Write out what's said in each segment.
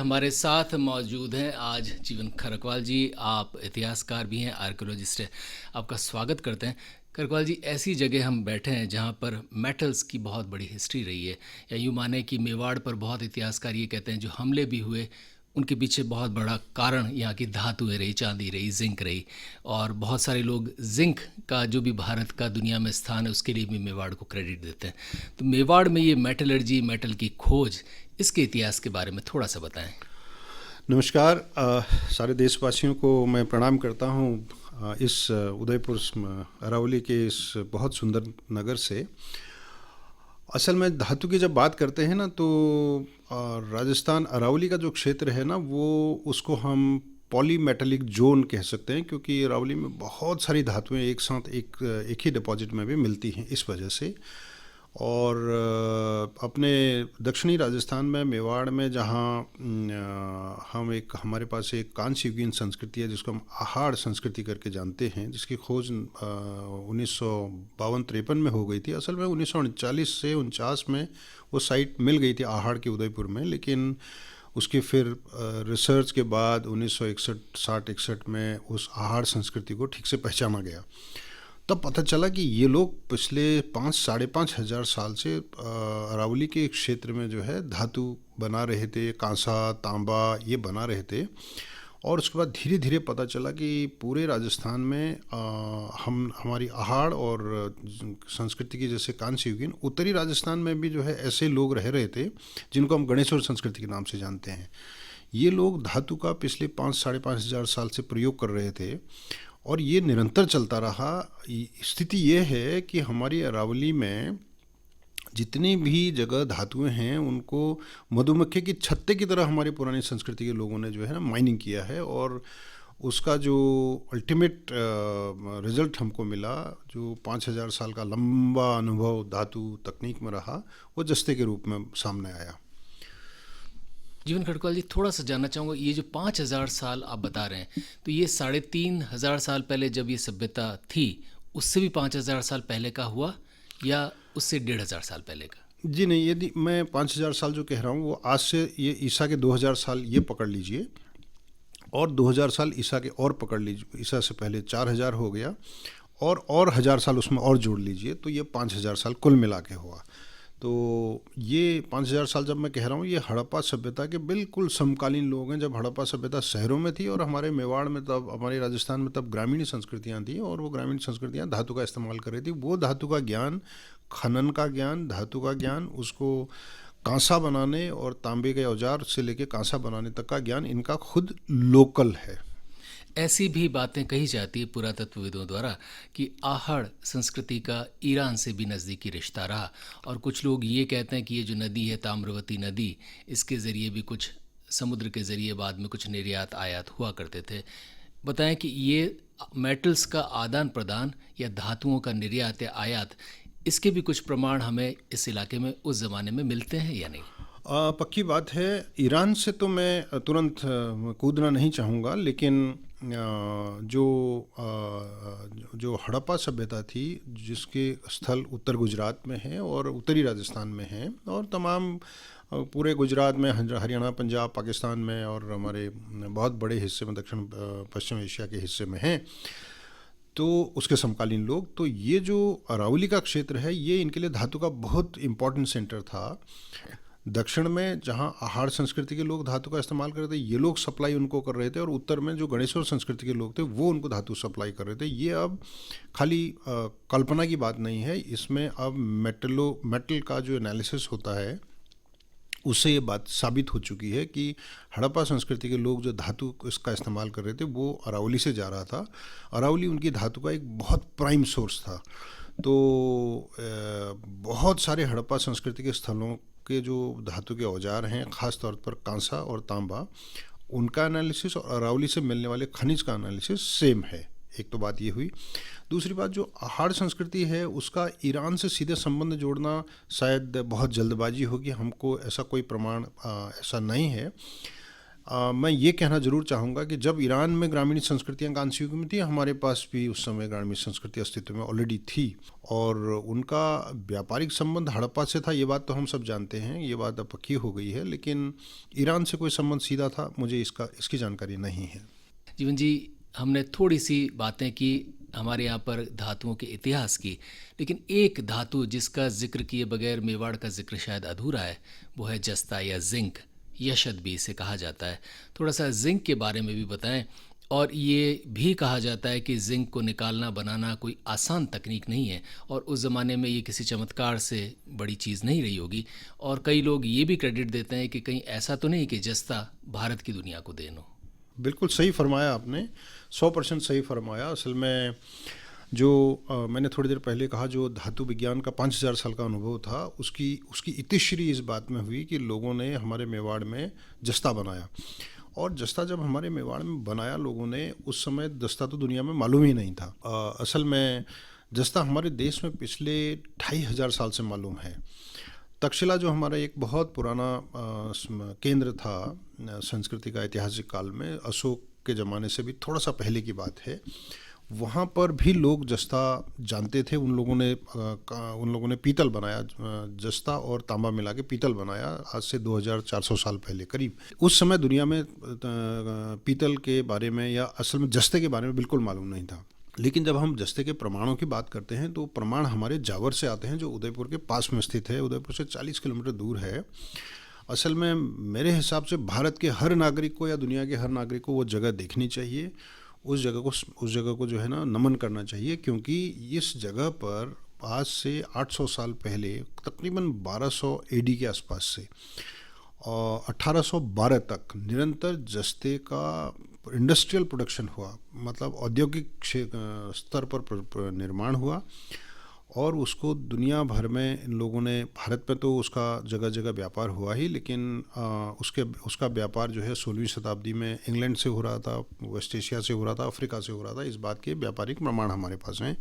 हमारे साथ मौजूद हैं आज जीवन खरकवाल जी। आप इतिहासकार भी हैं, आर्कियोलॉजिस्ट हैं। आपका स्वागत करते हैं। खरकवाल जी, ऐसी जगह हम बैठे हैं जहाँ पर मेटल्स की बहुत बड़ी हिस्ट्री रही है, या यूँ माने कि मेवाड़ पर बहुत इतिहासकार ये कहते हैं जो हमले भी हुए उनके पीछे बहुत बड़ा कारण यहाँ की धातुएं रही, चांदी रही, जिंक रही। और बहुत सारे लोग जिंक का जो भी भारत का दुनिया में स्थान है उसके लिए भी मेवाड़ को क्रेडिट देते हैं। तो मेवाड़ में ये मेटलर्जी, मेटल की खोज, इसके इतिहास के बारे में थोड़ा सा बताएं। नमस्कार। सारे देशवासियों को मैं प्रणाम करता हूँ इस उदयपुर अरावली के इस बहुत सुंदर नगर से। असल में धातु की जब बात करते हैं ना तो राजस्थान अरावली का जो क्षेत्र है ना वो उसको हम पॉली मेटेलिक जोन कह सकते हैं, क्योंकि अरावली में बहुत सारी धातुएं एक साथ एक ही डिपॉजिट में भी मिलती हैं इस वजह से। और अपने दक्षिणी राजस्थान में मेवाड़ में जहाँ हमारे पास एक कांस्य युगीन संस्कृति है जिसको हम आहाड़ संस्कृति करके जानते हैं, जिसकी खोज 1952-53 में हो गई थी। असल में 1939 से 49 में वो साइट मिल गई थी आहाड़ के उदयपुर में, लेकिन उसके फिर रिसर्च के बाद 1961-60-61 में उस आहाड़ संस्कृति को ठीक से पहचाना गया। तब पता चला कि ये लोग पिछले 5-5.5 हज़ार साल से अरावली के क्षेत्र में जो है धातु बना रहे थे, कांसा, तांबा ये बना रहे थे। और उसके बाद धीरे धीरे पता चला कि पूरे राजस्थान में हमारी आहाड़ और संस्कृति की जैसे कांस्य युगीन उत्तरी राजस्थान में भी जो है ऐसे लोग रह रहे थे जिनको हम गणेश्वर संस्कृति के नाम से जानते हैं। ये लोग धातु का पिछले 5-5.5 हज़ार साल से प्रयोग कर रहे थे और ये निरंतर चलता रहा। स्थिति ये है कि हमारी अरावली में जितनी भी जगह धातुएं हैं उनको मधुमक्खी की छत्ते की तरह हमारी पुरानी संस्कृति के लोगों ने जो है ना माइनिंग किया है, और उसका जो अल्टीमेट रिजल्ट हमको मिला, जो 5,000 साल का लंबा अनुभव धातु तकनीक में रहा, वो जस्ते के रूप में सामने आया। जीवन खड़कवाल जी, थोड़ा सा जानना चाहूँगा, ये जो 5,000 साल आप बता रहे हैं, तो ये 3,500 साल पहले जब ये सभ्यता थी उससे भी 5,000 साल पहले का हुआ, या उससे 1,500 साल पहले का? जी नहीं, यदि मैं 5,000 साल जो कह रहा हूँ वो आज से ये ईसा के 2,000 साल ये पकड़ लीजिए, और 2,000 साल ईसा के और पकड़ लीजिए, ईसा से पहले 4,000 हो गया, और 1,000 साल उसमें और जोड़ लीजिए तो ये 5,000 साल कुल मिला के हुआ। तो ये 5,000 साल जब मैं कह रहा हूँ ये हड़प्पा सभ्यता के बिल्कुल समकालीन लोग हैं, जब हड़प्पा सभ्यता शहरों में थी और हमारे मेवाड़ में तब, हमारे राजस्थान में तब ग्रामीण संस्कृतियाँ थी, और वो ग्रामीण संस्कृतियाँ धातु का इस्तेमाल कर रही थी। वो धातु का ज्ञान, खनन का ज्ञान, धातु का ज्ञान, उसको कांसा बनाने और तांबे के औजार से लेके कांसा बनाने तक का ज्ञान इनका खुद लोकल है। ऐसी भी बातें कही जाती है पुरातत्वविदों द्वारा कि आहड़ संस्कृति का ईरान से भी नज़दीकी रिश्ता रहा, और कुछ लोग ये कहते हैं कि ये जो नदी है ताम्रवती नदी, इसके ज़रिए भी कुछ समुद्र के ज़रिए बाद में कुछ निर्यात आयात हुआ करते थे। बताएं कि ये मेटल्स का आदान प्रदान या धातुओं का निर्यात या आयात, इसके भी कुछ प्रमाण हमें इस इलाके में उस ज़माने में मिलते हैं या नहीं? पक्की बात है। ईरान से तो मैं तुरंत कूदना नहीं चाहूँगा, लेकिन जो हड़प्पा सभ्यता थी जिसके स्थल उत्तर गुजरात में है और उत्तरी राजस्थान में है, और तमाम पूरे गुजरात में, हरियाणा, पंजाब, पाकिस्तान में, और हमारे बहुत बड़े हिस्से में दक्षिण पश्चिम एशिया के हिस्से में हैं, तो उसके समकालीन लोग, तो ये जो अरावली का क्षेत्र है ये इनके लिए धातु का बहुत इम्पोर्टेंट सेंटर था। दक्षिण में जहाँ आहाड़ संस्कृति के लोग धातु का इस्तेमाल कर रहे थे, ये लोग सप्लाई उनको कर रहे थे, और उत्तर में जो गणेश्वर संस्कृति के लोग थे वो उनको धातु सप्लाई कर रहे थे। ये अब खाली कल्पना की बात नहीं है, इसमें अब मेटल का जो एनालिसिस होता है उससे ये बात साबित हो चुकी है कि हड़प्पा संस्कृति के लोग जो धातु इसका इस्तेमाल कर रहे थे वो अरावली से जा रहा था। अरावली उनकी धातु का एक बहुत प्राइम सोर्स था। तो बहुत सारे हड़प्पा संस्कृति के स्थलों के जो धातु के औजार हैं, ख़ास तौर पर कांसा और तांबा, उनका एनालिसिस और अरावली से मिलने वाले खनिज का एनालिसिस सेम है। एक तो बात ये हुई। दूसरी बात, जो आहाड़ संस्कृति है उसका ईरान से सीधे संबंध जोड़ना शायद बहुत जल्दबाजी होगी, हमको ऐसा कोई प्रमाण ऐसा नहीं है। मैं ये कहना ज़रूर चाहूँगा कि जब ईरान में ग्रामीण संस्कृतियाँ कांस्य युग में थी, हमारे पास भी उस समय ग्रामीण संस्कृति अस्तित्व में ऑलरेडी थी, और उनका व्यापारिक संबंध हड़प्पा से था, ये बात तो हम सब जानते हैं, ये बात अब पक्की हो गई है। लेकिन ईरान से कोई संबंध सीधा था, मुझे इसकी जानकारी नहीं है। जीवन जी, हमने थोड़ी सी बातें की हमारे यहाँ पर धातुओं के इतिहास की, लेकिन एक धातु जिसका जिक्र किए बगैर मेवाड़ का जिक्र शायद अधूरा है, वो है जस्ता या जिंक। यशद भी इसे कहा जाता है। थोड़ा सा जिंक के बारे में भी बताएं। और ये भी कहा जाता है कि जिंक को निकालना बनाना कोई आसान तकनीक नहीं है, और उस ज़माने में ये किसी चमत्कार से बड़ी चीज़ नहीं रही होगी। और कई लोग ये भी क्रेडिट देते हैं कि कहीं ऐसा तो नहीं कि जस्ता भारत की दुनिया को देन हो। बिल्कुल सही फरमाया आपने, 100% सही फरमाया। असल में जो मैंने थोड़ी देर पहले कहा, जो धातु विज्ञान का 5000 साल का अनुभव था, उसकी इतिश्री इस बात में हुई कि लोगों ने हमारे मेवाड़ में जस्ता बनाया। और जस्ता जब हमारे मेवाड़ में बनाया लोगों ने, उस समय जस्ता तो दुनिया में मालूम ही नहीं था। असल में जस्ता हमारे देश में पिछले 2500 साल से मालूम है। तक्षशिला जो हमारा एक बहुत पुराना केंद्र था संस्कृति का ऐतिहासिक काल में, अशोक के ज़माने से भी थोड़ा सा पहले की बात है, वहाँ पर भी लोग जस्ता जानते थे। उन लोगों ने पीतल बनाया, जस्ता और तांबा मिला के पीतल बनाया, आज से 2400 साल पहले करीब। उस समय दुनिया में पीतल के बारे में या असल में जस्ते के बारे में बिल्कुल मालूम नहीं था। लेकिन जब हम जस्ते के प्रमाणों की बात करते हैं तो प्रमाण हमारे जावर से आते हैं, जो उदयपुर के पास में स्थित है, उदयपुर से 40 किलोमीटर दूर है। असल में मेरे हिसाब से भारत के हर नागरिक को या दुनिया के हर नागरिक को वो जगह देखनी चाहिए, उस जगह को जो है ना नमन करना चाहिए, क्योंकि इस जगह पर आज से 800 साल पहले, तकरीबन 1200 एडी के आसपास से 1812 तक निरंतर जस्ते का इंडस्ट्रियल प्रोडक्शन हुआ, मतलब औद्योगिक स्तर पर निर्माण हुआ, और उसको दुनिया भर में इन लोगों ने, भारत में तो उसका जगह जगह व्यापार हुआ ही, लेकिन उसका व्यापार जो है 16वीं शताब्दी में इंग्लैंड से हो रहा था, वेस्ट एशिया से हो रहा था, अफ्रीका से हो रहा था। इस बात के व्यापारिक प्रमाण हमारे पास हैं।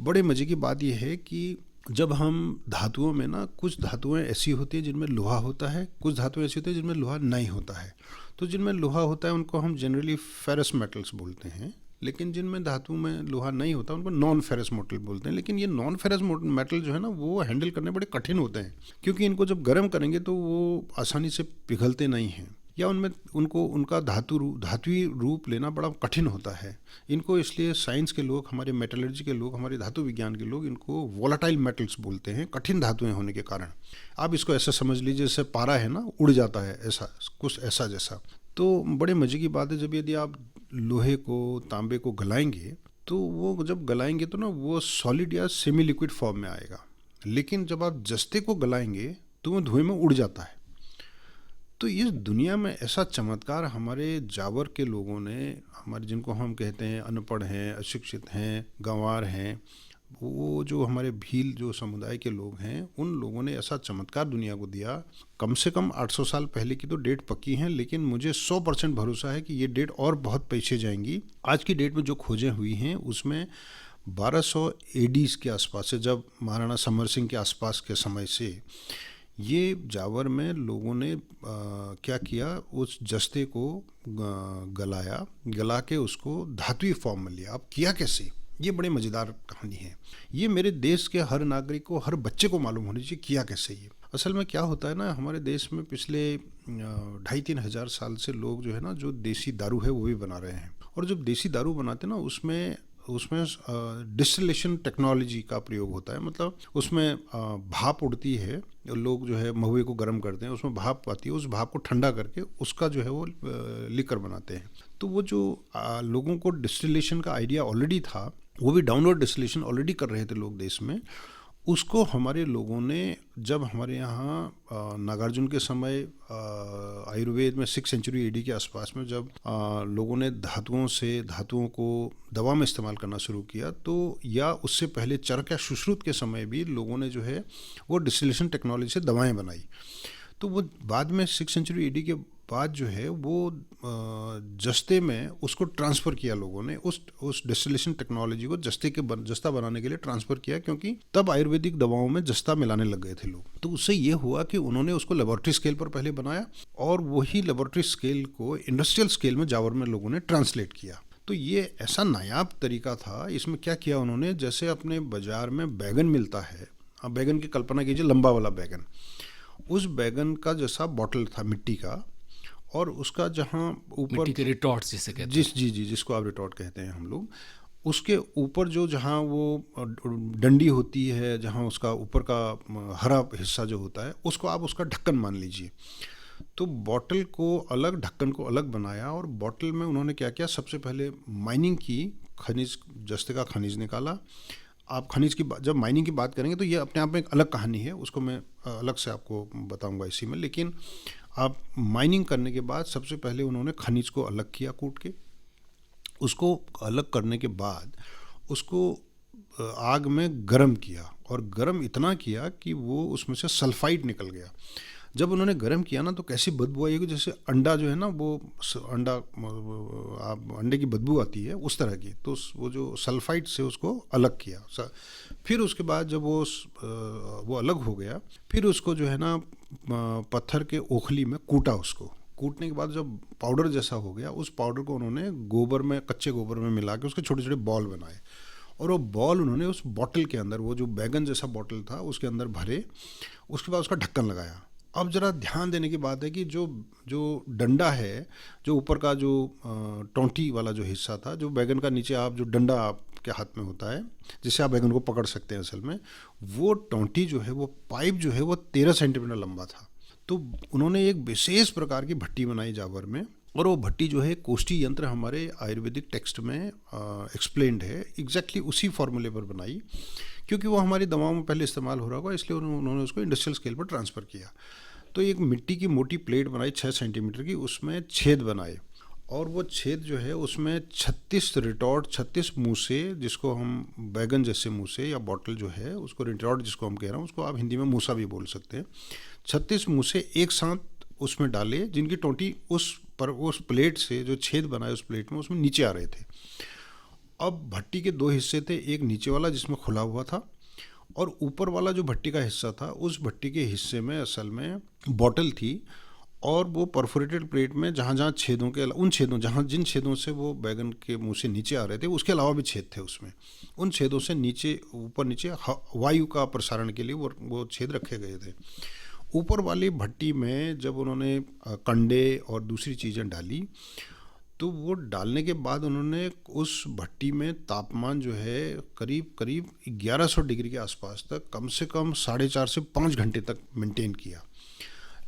बड़े मज़े की बात यह है कि जब हम धातुओं में ना, कुछ धातुएं ऐसी होती हैं जिनमें लोहा होता है, कुछ धातुएं ऐसी होती हैं जिनमें लोहा नहीं होता है। तो जिनमें लोहा होता है उनको हम जनरली फेरस मेटल्स बोलते हैं, लेकिन जिनमें धातु में लोहा नहीं होता उनको नॉन फेरस मेटल बोलते हैं। लेकिन ये नॉन फेरस मेटल जो है ना, वो हैंडल करने बड़े कठिन होते हैं, क्योंकि इनको जब गर्म करेंगे तो वो आसानी से पिघलते नहीं हैं, या उनका धातुई रूप लेना बड़ा कठिन होता है। इनको इसलिए साइंस के लोग, हमारे मेटलर्जी के लोग, हमारे धातु विज्ञान के लोग इनको वोलाटाइल मेटल्स बोलते हैं, कठिन धातुएं होने के कारण। आप इसको ऐसा समझ लीजिए जैसे पारा है ना, उड़ जाता है, ऐसा कुछ ऐसा जैसा। तो बड़े मज़े की बात है, जब यदि आप लोहे को, तांबे को गलाएंगे, तो वो जब गलाएंगे तो ना वो सॉलिड या सेमी लिक्विड फॉर्म में आएगा। लेकिन जब आप जस्ते को गलाएंगे तो वो धुएं में उड़ जाता है। तो इस दुनिया में ऐसा चमत्कार हमारे जावर के लोगों ने, हमारे जिनको हम कहते हैं अनपढ़ हैं, अशिक्षित हैं, गंवार हैं, वो जो हमारे भील जो समुदाय के लोग हैं, उन लोगों ने ऐसा चमत्कार दुनिया को दिया। कम से कम 800 साल पहले की तो डेट पक्की है, लेकिन मुझे 100% भरोसा है कि ये डेट और बहुत पीछे जाएंगी। आज की डेट में जो खोजें हुई हैं उसमें 1200 एडीज के आसपास से, जब महाराणा समर सिंह के आसपास के समय से ये जावर में लोगों ने क्या किया, उस जस्ते को गला के उसको धातुई फॉर्म में लिया। अब किया कैसे, ये बड़ी मज़ेदार कहानी है। ये मेरे देश के हर नागरिक को, हर बच्चे को मालूम होनी चाहिए किया कैसे ये। असल में क्या होता है ना, हमारे देश में पिछले 2,500-3 हज़ार साल से लोग जो है ना, जो देसी दारू है वो भी बना रहे हैं। और जब देसी दारू बनाते हैं ना, उसमें डिस्टिलेशन टेक्नोलॉजी का प्रयोग होता है। मतलब उसमें भाप उड़ती है, लोग जो है महुए को गर्म करते हैं, उसमें भाप आती है, उस भाप को ठंडा करके उसका जो है वो लिकर बनाते हैं। तो वो जो लोगों को डिस्टिलेशन का आइडिया ऑलरेडी था, वो भी डाउनवर्ड डिस्टिलेशन ऑलरेडी कर रहे थे लोग देश में, उसको हमारे लोगों ने, जब हमारे यहाँ नागार्जुन के समय आयुर्वेद में 6th सेंचुरी एडी के आसपास में जब लोगों ने धातुओं को दवा में इस्तेमाल करना शुरू किया, तो या उससे पहले चरक या सुश्रुत के समय भी लोगों ने जो है वो डिस्टिलेशन टेक्नोलॉजी से दवाएं बनाई। तो वो बाद में 6th सेंचुरी एडी के बाद जो है वो जस्ते में उसको ट्रांसफ़र किया लोगों ने, उस डिस्टिलेशन टेक्नोलॉजी को जस्ता बनाने के लिए ट्रांसफ़र किया, क्योंकि तब आयुर्वेदिक दवाओं में जस्ता मिलाने लग गए थे लोग। तो उससे ये हुआ कि उन्होंने उसको लेबोरेटरी स्केल पर पहले बनाया और वही लेबोरेटरी स्केल को इंडस्ट्रियल स्केल में जावर में लोगों ने ट्रांसलेट किया। तो ये ऐसा नायाब तरीका था। इसमें क्या किया उन्होंने, जैसे अपने बाज़ार में बैगन मिलता है, अब बैगन की कल्पना कीजिए, लंबा वाला बैगन, उस बैगन का जैसा बॉटल था मिट्टी का, और उसका जहाँ ऊपर मिट्टी के रिटॉर्ट जिसे कहते हैं, जिसको आप रिटॉर्ट कहते हैं हम लोग, उसके ऊपर जो जहाँ वो डंडी होती है, जहाँ उसका ऊपर का हरा हिस्सा जो होता है, उसको आप उसका ढक्कन मान लीजिए। तो बॉटल को अलग, ढक्कन को अलग बनाया, और बॉटल में उन्होंने क्या किया, सबसे पहले माइनिंग की, खनिज, जस्ते का खनिज निकाला। आप खनिज की जब माइनिंग की बात करेंगे तो ये अपने आप में एक अलग कहानी है, उसको मैं अलग से आपको बताऊंगा इसी में। लेकिन आप माइनिंग करने के बाद सबसे पहले उन्होंने खनिज को अलग किया कूट के। उसको अलग करने के बाद उसको आग में गर्म किया, और गर्म इतना किया कि वो उसमें से सल्फाइड निकल गया। जब उन्होंने गर्म किया ना, तो कैसी बदबू आई कि जैसे अंडा जो है ना, वो अंडा, आप अंडे की बदबू आती है उस तरह की। तो वो जो सल्फाइड से उसको अलग किया। फिर उसके बाद जब वो अलग हो गया, फिर उसको जो है ना पत्थर के ओखली में कूटा। उसको कूटने के बाद जब पाउडर जैसा हो गया, उस पाउडर को उन्होंने गोबर में, कच्चे गोबर में मिला के उसके छोटे छोटे बॉल बनाए, और वो बॉल उन्होंने उस बॉटल के अंदर, वो जो बैगन जैसा बॉटल था उसके अंदर भरे। उसके बाद उसका ढक्कन लगाया। अब ज़रा ध्यान देने की बात है कि जो डंडा है, जो ऊपर का जो टोंटी वाला जो हिस्सा था, जो बैगन का नीचे आप जो डंडा आपके हाथ में होता है जिससे आप बैगन को पकड़ सकते हैं, असल में वो टोंटी जो है, वो पाइप जो है, वो 13 सेंटीमीटर लंबा था। तो उन्होंने एक विशेष प्रकार की भट्टी बनाई जावर में, और वो भट्टी जो है कोष्ठी यंत्र हमारे आयुर्वेदिक टेक्स्ट में एक्सप्लेन्ड है, एग्जैक्टली उसी फॉर्मूले पर बनाई, क्योंकि वो हमारी दवाओं में पहले इस्तेमाल हो रहा होगा, इसलिए उन्होंने उसको इंडस्ट्रियल स्केल पर ट्रांसफ़र किया। तो एक मिट्टी की मोटी प्लेट बनाई 6 सेंटीमीटर की, उसमें छेद बनाए, और वो छेद जो है उसमें 36 रिटॉर्ट, 36 मूसे, जिसको हम बैगन जैसे मूसे, या बॉटल जो है उसको रिटॉर्ट जिसको हम कह रहा हूँ, उसको आप हिंदी में मूसा भी बोल सकते हैं, 36 मूसे एक साथ उसमें डाले, जिनकी टोंटी उस प्लेट से, जो छेद बनाए उस प्लेट में, उसमें नीचे आ रहे थे। अब भट्टी के 2 हिस्से थे, एक नीचे वाला जिसमें खुला हुआ था, और ऊपर वाला जो भट्टी का हिस्सा था, उस भट्टी के हिस्से में असल में बॉटल थी, और वो परफोरेटेड प्लेट में जहाँ जहाँ छेदों के, उन छेदों, जिन छेदों से वो बैगन के मुंह से नीचे आ रहे थे, उसके अलावा भी छेद थे उसमें। उन छेदों से नीचे, ऊपर नीचे वायु का प्रसारण के लिए वो छेद रखे गए थे। ऊपर वाली भट्टी में जब उन्होंने कंडे और दूसरी चीज़ें डाली, तो वो डालने के बाद उन्होंने उस भट्टी में तापमान जो है करीब करीब 1100 डिग्री के आसपास तक, कम से कम 4.5 से 5 घंटे तक मेंटेन किया।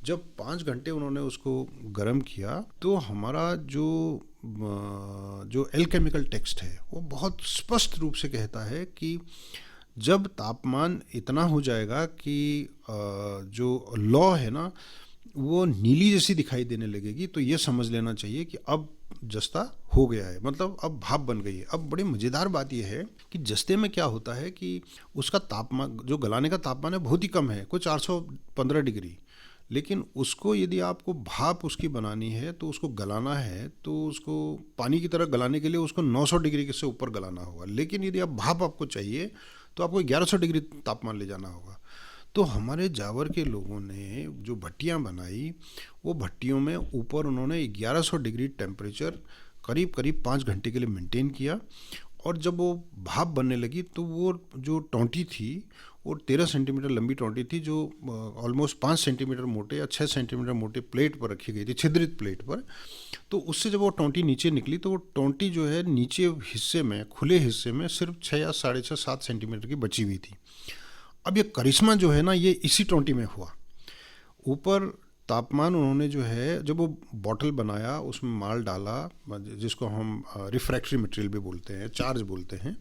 जब 5 घंटे उन्होंने उसको गर्म किया, तो हमारा जो एल्केमिकल टेक्स्ट है वो बहुत स्पष्ट रूप से कहता है कि जब तापमान इतना हो जाएगा कि जो लौ है ना, वो नीली जैसी दिखाई देने लगेगी, तो ये समझ लेना चाहिए कि अब जस्ता हो गया है, मतलब अब भाप बन गई है। अब बड़ी मज़ेदार बात यह है कि जस्ते में क्या होता है कि उसका तापमान, जो गलाने का तापमान है, बहुत ही कम है, कुछ 415 डिग्री। लेकिन उसको यदि आपको भाप उसकी बनानी है, तो उसको गलाना है, तो उसको पानी की तरह गलाने के लिए उसको 900 डिग्री से ऊपर गलाना होगा। लेकिन यदि आप भाप आपको चाहिए, तो आपको 1100 डिग्री तापमान ले जाना होगा। तो हमारे जावर के लोगों ने जो भट्टियाँ बनाई, वो भट्टियों में ऊपर उन्होंने 1100 डिग्री टेम्परेचर करीब करीब 5 घंटे के लिए मेंटेन किया, और जब वो भाप बनने लगी, तो वो जो टोंटी थी, वो 13 सेंटीमीटर लंबी टोंटी थी, जो ऑलमोस्ट 5 सेंटीमीटर मोटे या 6 सेंटीमीटर मोटे प्लेट पर रखी गई थी, छिद्रित प्लेट पर। तो उससे जब वो टोंटी नीचे निकली, तो वो टोंटी जो है नीचे हिस्से में, खुले हिस्से में सिर्फ 6 या 6.5 7 सेंटीमीटर की बची हुई थी। अब ये करिश्मा जो है ना, ये इसी टोंटी में हुआ। ऊपर तापमान उन्होंने जो है, जब वो बॉटल बनाया, उसमें माल डाला, जिसको हम रिफ्रैक्टरी मटेरियल भी बोलते हैं, चार्ज बोलते हैं।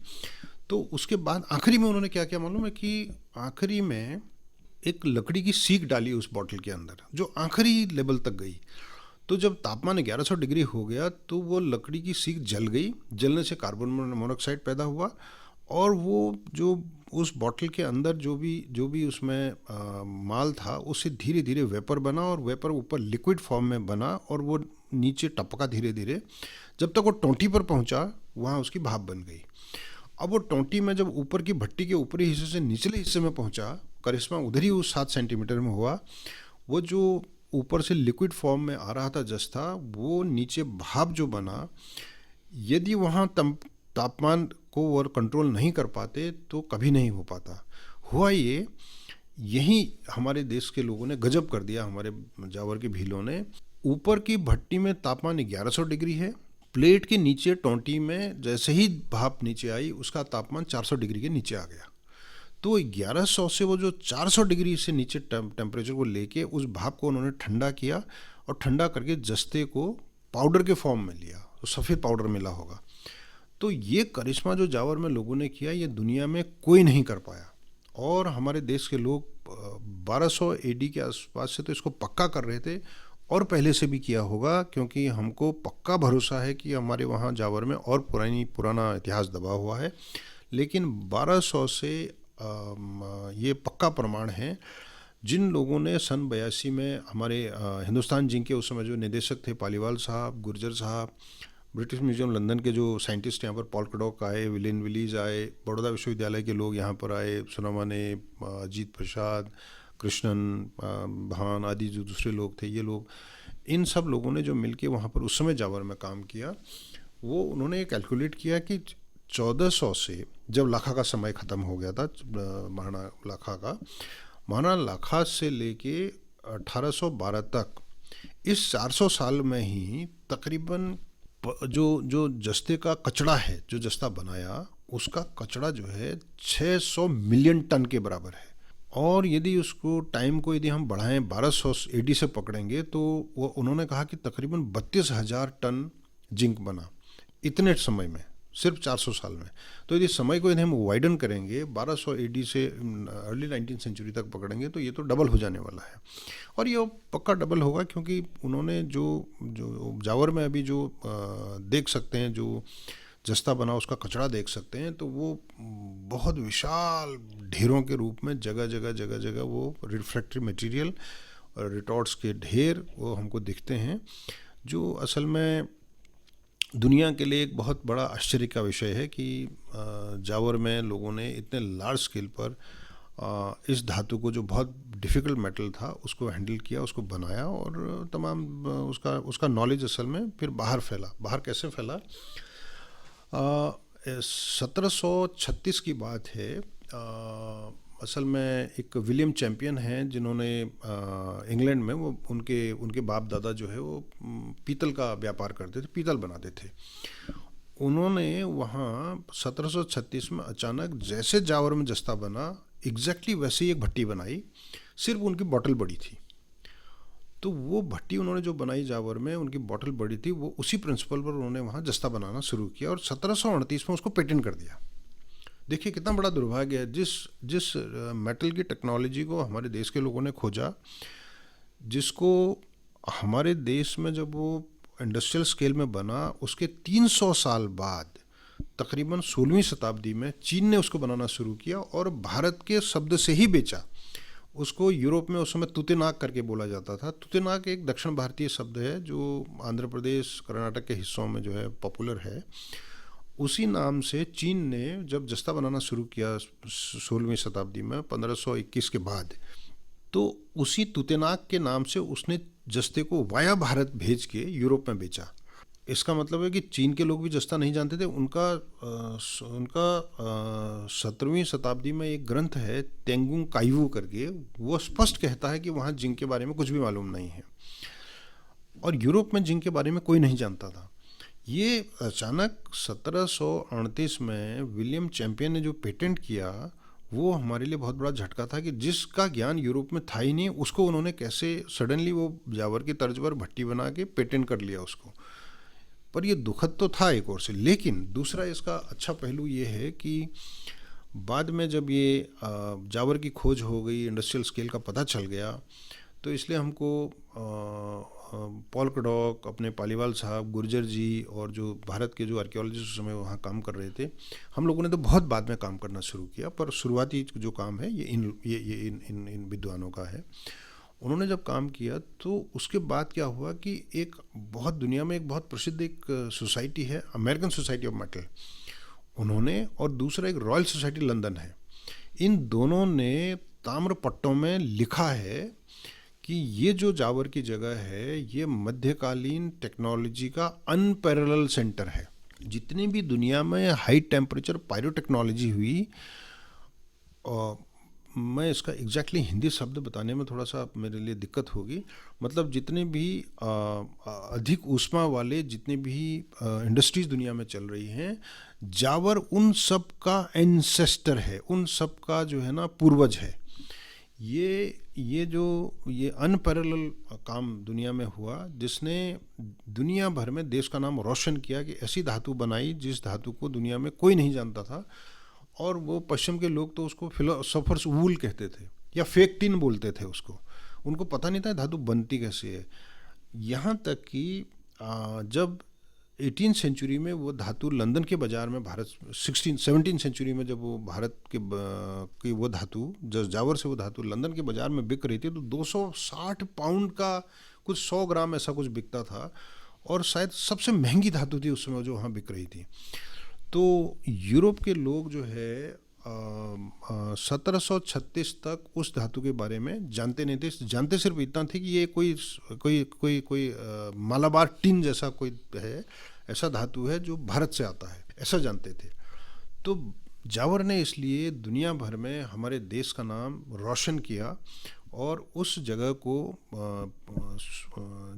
तो उसके बाद आखिरी में उन्होंने क्या किया मालूम है, कि आखिरी में एक लकड़ी की सीख डाली उस बॉटल के अंदर, जो आखिरी लेवल तक गई। तो जब तापमान 1100 डिग्री हो गया, तो वो लकड़ी की सीख जल गई। जलने से कार्बन मोनोऑक्साइड पैदा हुआ, और वो जो उस बॉटल के अंदर जो भी उसमें माल था, उससे धीरे धीरे वेपर बना और वेपर ऊपर लिक्विड फॉर्म में बना और वो नीचे टपका धीरे धीरे, जब तक वो टोंटी पर पहुंचा वहाँ उसकी भाप बन गई। अब वो टोंटी में जब ऊपर की भट्टी के ऊपरी हिस्से से निचले हिस्से में पहुंचा, करिश्मा उधर ही उस 7 सेंटीमीटर में हुआ। वो जो ऊपर से लिक्विड फॉर्म में आ रहा था जस्ता, वो नीचे भाप जो बना, यदि वहाँ तापमान को वो कंट्रोल नहीं कर पाते तो कभी नहीं हो पाता। हुआ ये, यही हमारे देश के लोगों ने गजब कर दिया, हमारे जावर के भीलों ने। ऊपर की भट्टी में तापमान 1100 डिग्री है, प्लेट के नीचे टोंटी में जैसे ही भाप नीचे आई उसका तापमान 400 डिग्री के नीचे आ गया। तो 1100 से वो जो 400 डिग्री से नीचे टेम्परेचर को लेके उस भाप को उन्होंने ठंडा किया और ठंडा करके जस्ते को पाउडर के फॉर्म में लिया, तो सफ़ेद पाउडर मिला होगा। तो ये करिश्मा जो जावर में लोगों ने किया, ये दुनिया में कोई नहीं कर पाया। और हमारे देश के लोग 1200 एडी के आसपास से तो इसको पक्का कर रहे थे, और पहले से भी किया होगा, क्योंकि हमको पक्का भरोसा है कि हमारे वहाँ जावर में और पुराना इतिहास दबा हुआ है। लेकिन 1200 से ये पक्का प्रमाण है। जिन लोगों ने सन 82 में हमारे हिंदुस्तान जिंक के उस समय जो निदेशक थे, पालीवाल साहब, गुर्जर साहब, ब्रिटिश म्यूजियम लंदन के जो साइंटिस्ट यहाँ पर पॉल कडॉक आए, विलियन विलीज आए, बड़ौदा विश्वविद्यालय के लोग यहाँ पर आए, सुनामाने, अजीत प्रसाद, कृष्णन, भान आदि जो दूसरे लोग थे, ये लोग, इन सब लोगों ने जो मिलके वहाँ पर उस समय जावर में काम किया, वो उन्होंने कैलकुलेट किया कि 1400 से जब लाखा का समय ख़त्म हो गया था, महाराणा लाखा से लेके 1812 तक, इस 400 साल में ही तकरीबन जो जस्ते का कचड़ा है, जो जस्ता बनाया, उसका कचड़ा जो है 600 मिलियन टन के बराबर है। और यदि उसको टाइम को यदि हम बढ़ाएं 1200 एडी से पकड़ेंगे, तो वो उन्होंने कहा कि तकरीबन 32,000 टन जिंक बना इतने समय में, सिर्फ 400 साल में। तो यदि समय को यदि हम वाइडन करेंगे 1200 एडी से अर्ली 19th सेंचुरी तक पकड़ेंगे, तो ये तो डबल हो जाने वाला है। और ये पक्का डबल होगा, क्योंकि उन्होंने जो जावर में अभी जो देख सकते हैं, जो जस्ता बना उसका कचरा देख सकते हैं, तो वो बहुत विशाल ढेरों के रूप में जगह जगह वो रिफ्रैक्टरी मटेरियल और रिटॉर्ट्स के ढेर वो हमको दिखते हैं, जो असल में दुनिया के लिए एक बहुत बड़ा आश्चर्य का विषय है कि जावर में लोगों ने इतने लार्ज स्केल पर इस धातु को, जो बहुत डिफ़िकल्ट मेटल था, उसको हैंडल किया, उसको बनाया, और तमाम उसका नॉलेज असल में फिर बाहर फैला। बाहर कैसे फैला? 1736 की बात है। असल में एक विलियम चैंपियन हैं, जिन्होंने इंग्लैंड में, वो उनके बाप दादा जो है वो पीतल का व्यापार करते थे, पीतल बनाते थे। उन्होंने वहाँ 1736 में अचानक जैसे जावर में जस्ता बना, एग्जैक्टली वैसे ही एक भट्टी बनाई, सिर्फ उनकी बॉटल बड़ी थी। तो वो भट्टी उन्होंने जो बनाई जावर में, उनकी बॉटल बड़ी थी, वो उसी प्रिंसिपल पर उन्होंने वहाँ जस्ता बनाना शुरू किया और 1738 में उसको पेटेंट कर दिया। देखिए कितना बड़ा दुर्भाग्य है, जिस मेटल की टेक्नोलॉजी को हमारे देश के लोगों ने खोजा, जिसको हमारे देश में जब वो इंडस्ट्रियल स्केल में बना, उसके 300 साल बाद तकरीबन 16वीं शताब्दी में चीन ने उसको बनाना शुरू किया और भारत के शब्द से ही बेचा उसको। यूरोप में उस समय तुतेनाक करके बोला जाता था। तुतेनाक एक दक्षिण भारतीय शब्द है जो आंध्र प्रदेश, कर्नाटक के हिस्सों में जो है पॉपुलर है। उसी नाम से चीन ने जब जस्ता बनाना शुरू किया 16वीं शताब्दी में 1521 के बाद, तो उसी तुतेनाक के नाम से उसने जस्ते को वाया भारत भेज के यूरोप में बेचा। इसका मतलब है कि चीन के लोग भी जस्ता नहीं जानते थे। उनका 17वीं शताब्दी में एक ग्रंथ है तेंगुंग काइवू करके, वो स्पष्ट कहता है कि वहाँ जिंक के बारे में कुछ भी मालूम नहीं है और यूरोप में जिंक के बारे में कोई नहीं जानता था। ये अचानक 1738 में विलियम चैंपियन ने जो पेटेंट किया, वो हमारे लिए बहुत बड़ा झटका था कि जिसका ज्ञान यूरोप में था ही नहीं, उसको उन्होंने कैसे सडनली वो जावर की तर्ज पर भट्टी बना के पेटेंट कर लिया उसको। पर ये दुखद तो था एक ओर से, लेकिन दूसरा इसका अच्छा पहलू ये है कि बाद में जब ये जावर की खोज हो गई, इंडस्ट्रियल स्केल का पता चल गया, तो इसलिए हमको पॉल कडॉक, अपने पालीवाल साहब, गुर्जर जी और जो भारत के जो आर्कियोलॉजिस्ट उस समय वहाँ काम कर रहे थे, हम लोगों ने तो बहुत बाद में काम करना शुरू किया, पर शुरुआती जो काम है ये इन विद्वानों का है। उन्होंने जब काम किया तो उसके बाद क्या हुआ कि एक बहुत दुनिया में एक बहुत प्रसिद्ध एक सोसाइटी है, अमेरिकन सोसाइटी ऑफ मेटल, उन्होंने, और दूसरा एक रॉयल सोसाइटी लंदन है, इन दोनों ने ताम्र पट्टों में लिखा है कि ये जो जावर की जगह है ये मध्यकालीन टेक्नोलॉजी का अनपैरेलल सेंटर है। जितनी भी दुनिया में हाई टेम्परेचर पायरोटेक्नोलॉजी हुई, मैं इसका एग्जैक्टली हिंदी शब्द बताने में थोड़ा सा मेरे लिए दिक्कत होगी, मतलब जितने भी अधिक ऊष्मा वाले जितने भी इंडस्ट्रीज दुनिया में चल रही हैं, जावर उन सब का एंसेस्टर है, उन सब का जो है ना पूर्वज है। ये अनपैरेलल काम दुनिया में हुआ जिसने दुनिया भर में देश का नाम रोशन किया कि ऐसी धातु बनाई जिस धातु को दुनिया में कोई नहीं जानता था, और वो पश्चिम के लोग तो उसको फिलोसोफर्स वूल कहते थे या फेक टिन बोलते थे उसको, उनको पता नहीं था धातु बनती कैसे है। यहाँ तक कि जब 18th सेंचुरी में वो धातु लंदन के बाज़ार में, भारत 17th सेंचुरी में जब वो भारत की वो धातु जावर से वो धातु लंदन के बाज़ार में बिक रही थी, तो 260 पाउंड का कुछ 100 ग्राम ऐसा कुछ बिकता था, और शायद सबसे महंगी धातु थी उस समय जो वहाँ बिक रही थी। तो यूरोप के लोग जो है 1736 तक उस धातु के बारे में जानते नहीं थे, जानते सिर्फ इतना थे कि ये कोई मालाबार टिन जैसा कोई है, ऐसा धातु है जो भारत से आता है, ऐसा जानते थे। तो जावर ने इसलिए दुनिया भर में हमारे देश का नाम रोशन किया, और उस जगह को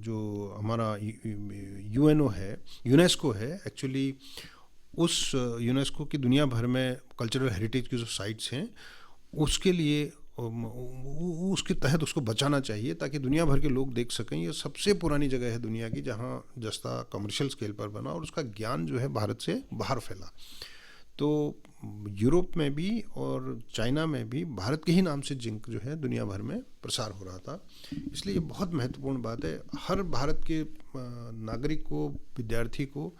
जो हमारा यूनेस्को है एक्चुअली, उस यूनेस्को की दुनिया भर में कल्चरल हेरिटेज की जो साइट्स हैं उसके लिए उसके तहत उसको बचाना चाहिए, ताकि दुनिया भर के लोग देख सकें। ये सबसे पुरानी जगह है दुनिया की जहाँ जस्ता कमर्शियल स्केल पर बना, और उसका ज्ञान जो है भारत से बाहर फैला। तो यूरोप में भी और चाइना में भी भारत के ही नाम से जिंक जो है दुनिया भर में प्रसार हो रहा था। इसलिए ये बहुत महत्वपूर्ण बात है, हर भारत के नागरिक को, विद्यार्थी को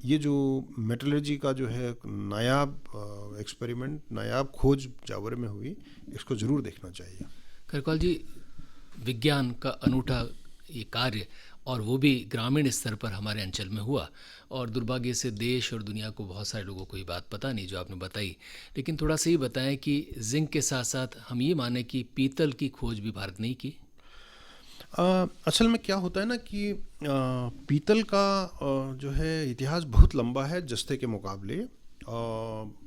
ये जो मेटलर्जी का जो है नायाब एक्सपेरिमेंट, नायाब खोज जावर में हुई, इसको ज़रूर देखना चाहिए। करकवाल जी, विज्ञान का अनूठा ये कार्य, और वो भी ग्रामीण स्तर पर हमारे अंचल में हुआ, और दुर्भाग्य से देश और दुनिया को बहुत सारे लोगों को ये बात पता नहीं जो आपने बताई। लेकिन थोड़ा सा ये बताएं कि जिंक के साथ साथ हम ये माने कि पीतल की खोज भी भारत ने ही की। असल में क्या होता है ना कि पीतल का जो है इतिहास बहुत लंबा है जस्ते के मुकाबले।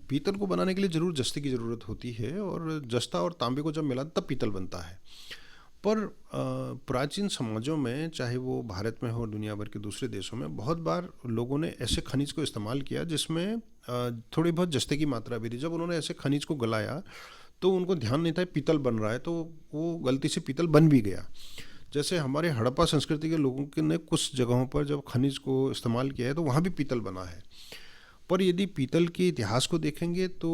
पीतल को बनाने के लिए ज़रूर जस्ते की ज़रूरत होती है, और जस्ता और तांबे को जब मिला तब पीतल बनता है। पर प्राचीन समाजों में, चाहे वो भारत में हो और दुनिया भर के दूसरे देशों में, बहुत बार लोगों ने ऐसे खनिज को इस्तेमाल किया जिसमें थोड़ी बहुत जस्ते की मात्रा भी थी। जब उन्होंने ऐसे खनिज को गलाया तो उनको ध्यान नहीं था पीतल बन रहा है, तो वो गलती से पीतल बन भी गया। जैसे हमारे हड़प्पा संस्कृति के लोगों ने कुछ जगहों पर जब खनिज को इस्तेमाल किया है तो वहाँ भी पीतल बना है। पर यदि पीतल के इतिहास को देखेंगे तो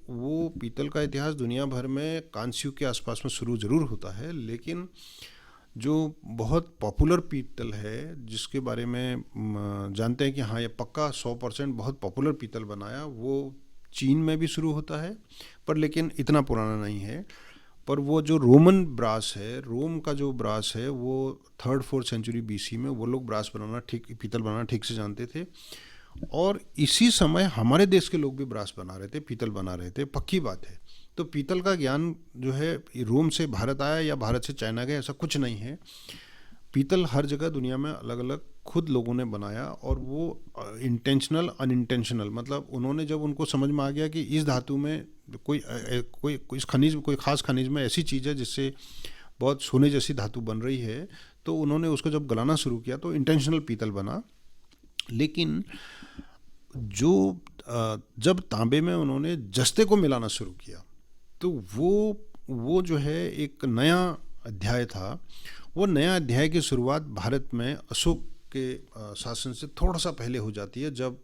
वो पीतल का इतिहास दुनिया भर में कांस्य के आसपास में शुरू ज़रूर होता है, लेकिन जो बहुत पॉपुलर पीतल है जिसके बारे में जानते हैं कि हाँ ये पक्का 100% बहुत पॉपुलर पीतल बनाया, वो चीन में भी शुरू होता है, पर लेकिन इतना पुराना नहीं है। पर वो जो रोमन ब्रास है, रोम का जो ब्रास है, वो 3rd-4th सेंचुरी BC में वो लोग ब्रास बनाना पीतल बनाना ठीक से जानते थे, और इसी समय हमारे देश के लोग भी ब्रास बना रहे थे, पीतल बना रहे थे, पक्की बात है। तो पीतल का ज्ञान जो है रोम से भारत आया या भारत से चाइना गया, ऐसा कुछ नहीं है। पीतल हर जगह दुनिया में अलग अलग खुद लोगों ने बनाया, और वो इंटेंशनल अनइंटेंशनल, मतलब उन्होंने जब उनको समझ में आ गया कि इस धातु में कोई इस खनिज में, कोई ख़ास खनिज में ऐसी चीज़ है जिससे बहुत सोने जैसी धातु बन रही है, तो उन्होंने उसको जब गलाना शुरू किया तो इंटेंशनल पीतल बना। लेकिन जब तांबे में उन्होंने जस्ते को मिलाना शुरू किया तो वो जो है एक नया अध्याय था। वो नया अध्याय की शुरुआत भारत में अशोक के शासन से थोड़ा सा पहले हो जाती है, जब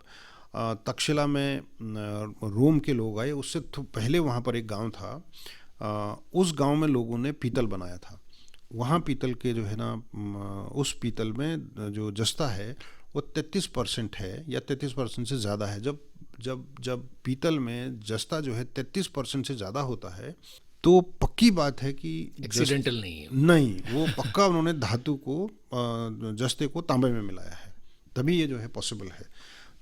तक्षशिला में रोम के लोग आए। उससे पहले वहाँ पर एक गांव था, उस गांव में लोगों ने पीतल बनाया था। वहाँ पीतल के जो है ना उस पीतल में जो जस्ता है वो 33% है या 33% से ज़्यादा है। जब जब जब पीतल में जस्ता जो है 33% से ज़्यादा होता है तो पक्की बात है कि एक्सीडेंटल नहीं है। नहीं, वो पक्का उन्होंने धातु को जस्ते को तांबे में मिलाया है, तभी ये जो है पॉसिबल है।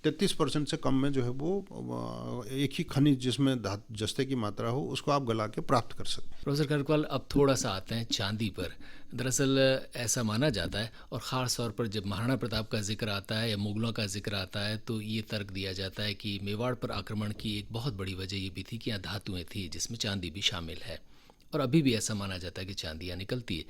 33% से कम में जो है वो एक ही खनिज जिसमें जस्ते की मात्रा हो उसको आप गला के प्राप्त कर सकते हैं। प्रोफेसर खरकवाल, अब थोड़ा सा आते हैं चांदी पर। दरअसल ऐसा माना जाता है, और ख़ास तौर पर जब महाराणा प्रताप का जिक्र आता है या मुगलों का जिक्र आता है तो ये तर्क दिया जाता है कि मेवाड़ पर आक्रमण की एक बहुत बड़ी वजह ये भी थी कि यहाँ धातुएँ थी जिसमें चांदी भी शामिल है, और अभी भी ऐसा माना जाता है कि चांदी यहाँ निकलती है।